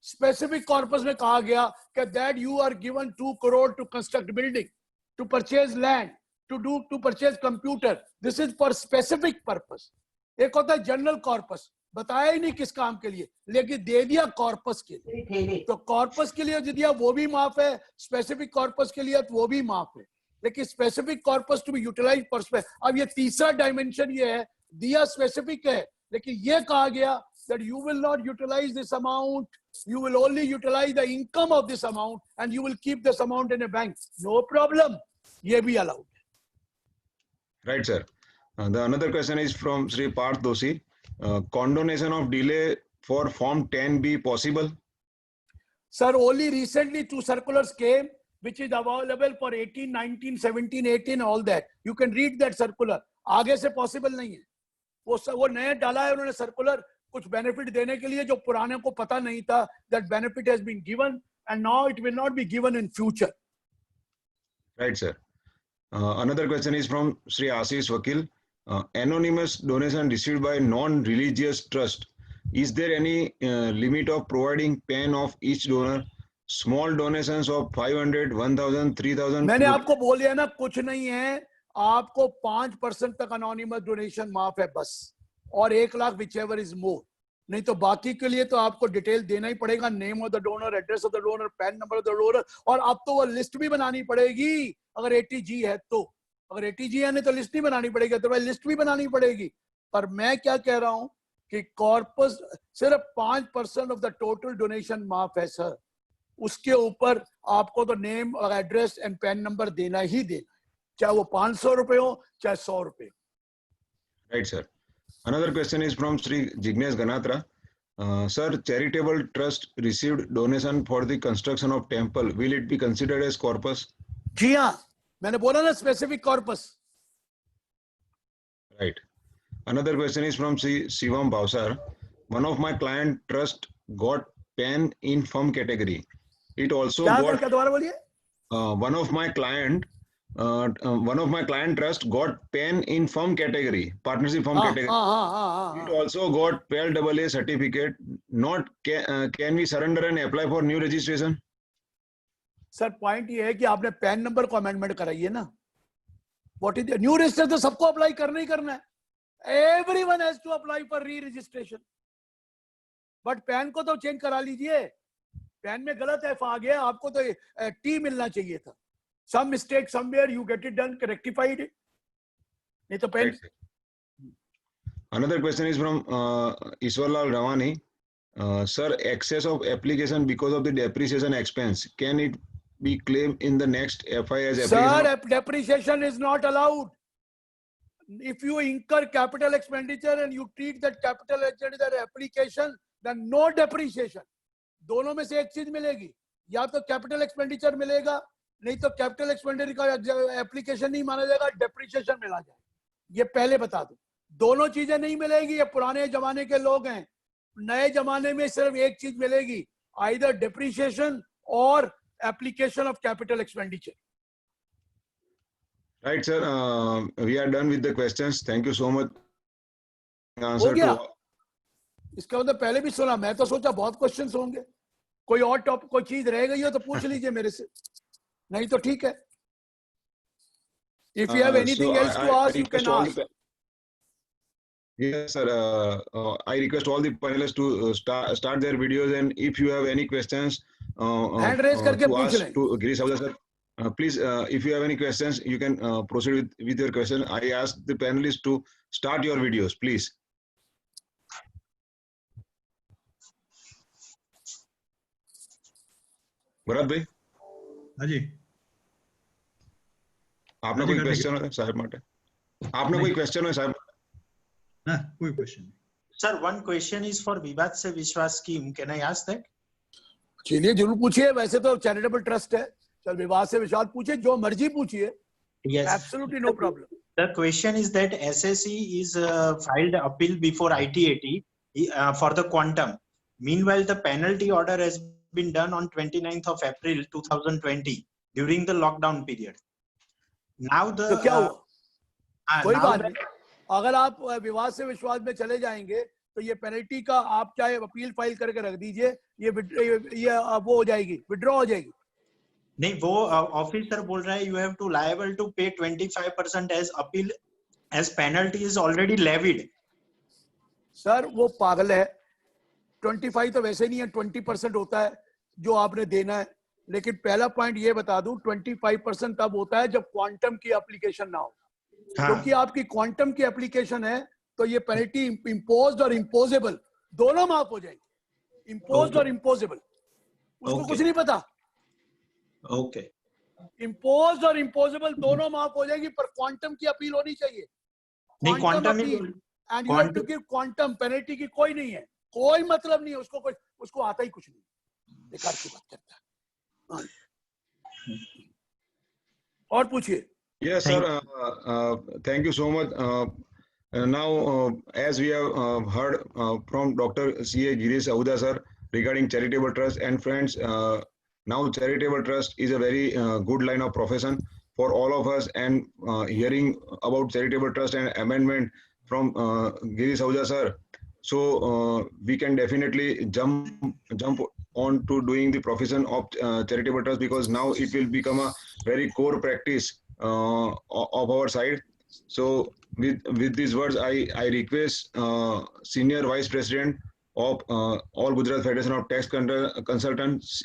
Specific corpus में कहा गया कि that you are given 2 crore to construct building, to purchase land, to purchase computer. This is for specific purpose. एक होता है general corpus. बताया ही नहीं किस काम के लिए, लेकिन दे दिया कॉर्पस के लिए. तो कॉर्पस के लिए जो दिया वो भी माफ है, स्पेसिफिक कॉर्पस के लिए तो वो भी माफ है. लेकिन specific corpus to be utilise पर. अब ये तीसरा डायमेंशन ये है, दिया स्पेसिफिक है, लेकिन ये कहा गया that you will not utilize this amount, you will only utilize the income of this amount and you will keep this amount in a bank. No problem. ये भी allowed. Right, sir. The another question is from Sri Parth Doshi. Condonation of delay for Form 10B possible? Sir, only recently 2 circulars came, which is available for 18, 19, 17, 18, all that. You can read that circular. आगे से possible नहीं है. वो नया डाला है उन्होंने circular, कुछ benefit देने के लिए जो पुराने को पता नहीं था. That benefit has been given and now it will not be given in future. Right, sir. Another question is from Sri Ashish Vakil. Anonymous donation received by non-religious trust. Is there any limit of providing PAN of each donor? Small donations of 500, 1000, 3000. मैंने आपको बोल दिया ना, कुछ नहीं है. आपको 5% तक anonymous donation माफ है बस, और 1 लाख whichever is more. नहीं तो बाकी के लिए तो आपको डिटेल देना ही पड़ेगा. Name of the donor, address of the donor, pan number of the donor, और अब तो वो लिस्ट भी बनानी पड़ेगी. अगर ATG है तो, अगर ATG है नहीं तो लिस्ट नहीं बनानी पड़ेगी, अदरवाइज लिस्ट भी बनानी पड़ेगी. पर मैं क्या कह रहा हूं कि कॉर्पस सिर्फ 5% ऑफ द टोटल डोनेशन माफ है सर. उसके ऊपर आपको तो नेम और एड्रेस एंड पैन नंबर देना ही देना, चाहे वो 500 रुपए हो चाहे 100 रुपए. Right, sir. Another question is from Sri Jignesh Ganatra. Sir, charitable trust received donation for the construction of temple. Will it be considered as corpus? जी हाँ, मैंने बोला ना specific corpus. Right. Another question is from Sri Shivam Bhavsar. One of my client trust got PAN in firm category. It also got दोबारा बोलिए. one of my client trust got PAN in firm category, partnership firm category. It also got PAL-AA certificate. Not can we surrender and apply for new registration? Sir point ये है कि आपने pan number को amendment कराई है ना. What is new register तो सबको अप्लाई करना ही करना है. Everyone has to apply for re registration. But PAN को तो चेंज करा लीजिए. पैन में गलत एफ आ गया, आपको तो टी मिलना चाहिए था. Some mistake somewhere, you get it done, rectified. नहीं तो PAN. Another question is from Iswarlal Ravani. Sir, excess of application because of the depreciation expense, can it be claimed in the next FI as application? Sir, depreciation is not allowed. If you incur capital expenditure and you treat that capital expenditure as application, then no depreciation. दोनों में से एक चीज मिलेगी, या तो capital expenditure मिलेगा, नहीं तो कैपिटल एक्सपेंडिचर का एप्लीकेशन नहीं माना जाएगा, डेप्रिसिएशन मिला जाएगा. ये पहले बता दो, दोनों चीजें नहीं मिलेगी. ये पुराने जमाने के लोग हैं. नए जमाने में सिर्फ एक चीज मिलेगी, आइदर डेप्रिसिएशन और application of capital expenditure. Right, sir. We are done with the questions. Thank you so much. हो गया. इसका मतलब पहले भी सुना, मैं तो सोचा बहुत क्वेश्चंस होंगे. कोई और टॉपिक, कोई चीज रह गई हो तो पूछ लीजिए मेरे से, नहीं तो ठीक है. If you have anything else to ask, you can ask. Yes, sir. I request all the panelists to start their videos, and if you have any questions Hand raise करके to पूछ ask लें. to Girish Ahuja sir, please, if you have any questions, you can proceed with your question. I ask the panelists to start your videos, please. ભરત ભાઈ, હાજી આપનો હાજી, કોઈ Kartik. Question હોય સાહેબ માટે? આપનો નહીં. કોઈ ક્વેશ્ચન હોય સાહેબ? ના કોઈ ક્વેશ્ચન નહીં. Sir, one question is for Vivad Se Vishwas scheme. Can I ask that? चलिए जरूर पूछिए. वैसे तो चैरिटेबल ट्रस्ट है. चल विवाद से विशाल पूछिए, जो मर्जी पूछिए. Yes. Absolutely no problem. The question is that SSE is filed appeal before ITAT for the quantum. Meanwhile, the penalty order has been done on 29th of April 2020 during the lockdown period. Now the तो क्या हुआ? कोई now बात the- नहीं. अगर आप विवाद से विश्वास में चले जाएंगे तो ये पेनल्टी का आप चाहे अपील फाइल करके रख दीजिए. ये वो हो जाएगी, विड्रॉ हो जाएगी. नहीं, वो ऑफिसर बोल रहा है you have to liable to pay 25% as appeal as penalty is already levied. Sir वो पागल है. 25 तो वैसे नहीं है, 20% होता है जो आपने देना है. लेकिन पहला पॉइंट ये बता दूं, 25% तब होता है जब क्वांटम की एप्लीकेशन ना हो. क्योंकि आपकी क्वांटम की एप्लीकेशन है तो ये पेनल्टी इम्पोज्ड और इम्पोजेबल दोनों माफ हो जाएंगे. इम्पोज्ड और इम्पोजेबल उसको कुछ नहीं पता. Okay. इम्पोज्ड और इम्पोजेबल दोनों माफ हो जाएगी, पर क्वांटम की अपील होनी चाहिए. नहीं, quantum is and you have to give quantum. Penalty की कोई नहीं है, कोई मतलब नहीं है उसको. कोई उसको आता ही कुछ नहीं. बेकार की बात करता है. और पूछिए. Yes, sir. Thank you so much. Now, as we have heard from Dr. C.A. Girish Ahuja sir regarding charitable trust, and friends, now charitable trust is a very good line of profession for all of us, and hearing about charitable trust and amendment from Girish Ahuja sir, so we can definitely jump on to doing the profession of charitable trust, because now it will become a very core practice of our side. So with these words, I request Senior Vice President of All Gujarat Federation of Tax Consultants,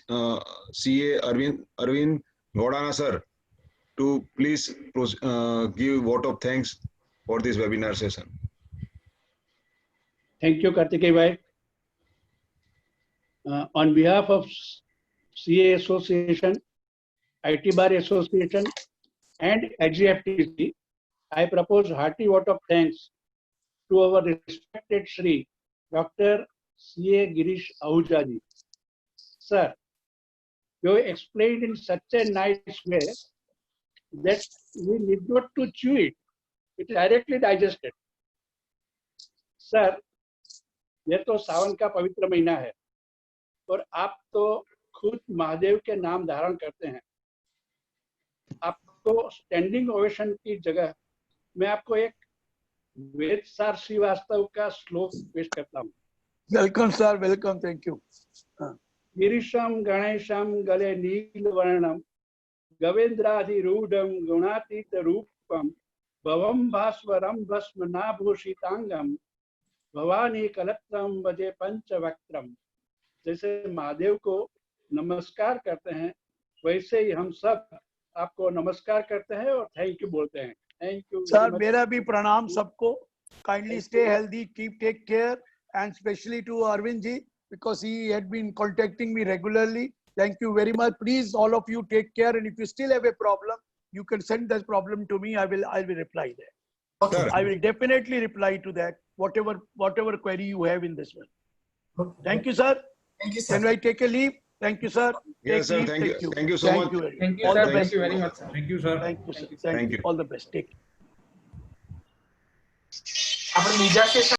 CA Arvind Godana sir, to please give vote of thanks for this webinar session. Thank you, Kartikeya bhai. On behalf of CA Association, IT Bar Association, and HGFTC, I propose hearty vote of thanks to our respected Shri Dr. C.A. Girish Ahuja ji. Sir, you explained in such a nice way that we need not to chew it. It is directly digested. Sir, ये तो सावन का पवित्र महीना है और आप तो खुद महादेव के नाम धारण करते हैं. आपको स्टैंडिंग ओवेशन की जगह मैं आपको एक वेद सार श्रीवास्तव का श्लोक पेश करता हूँ. Welcome sir, welcome. Thank you. गिरीशम गणेशम गले नील वर्णम गवेंद्राधिरूढ़म गुणातीत रूपम भवम भास्वरम भस्म नाभूषितांगम भवानी कलत्रम वजे पंचवक्त्रम. जैसे महादेव को नमस्कार करते हैं, वैसे ही हम सब आपको नमस्कार करते हैं और थैंक यू बोलते हैं. थैंक यू सर, मेरा भी प्रणाम सबको. Kindly stay healthy, keep take care, and specially to Arvind ji, because he had been contacting me regularly. Thank you very much. Please, all of you take care, and if you still have a problem, you can send that problem to me. I will reply there. Sir. I will definitely reply to that, whatever query you have in this one. Thank you, sir. Thank you, sir. Can I take a leave? Thank you, sir. Yes, sir. Leave. Thank you. Thank you so much. very Thank you, All sir. the Thank best. you very much, sir. Thank you, sir. Thank you, sir. Thank Thank you. you. All the best. Take care. આપણે બીજા session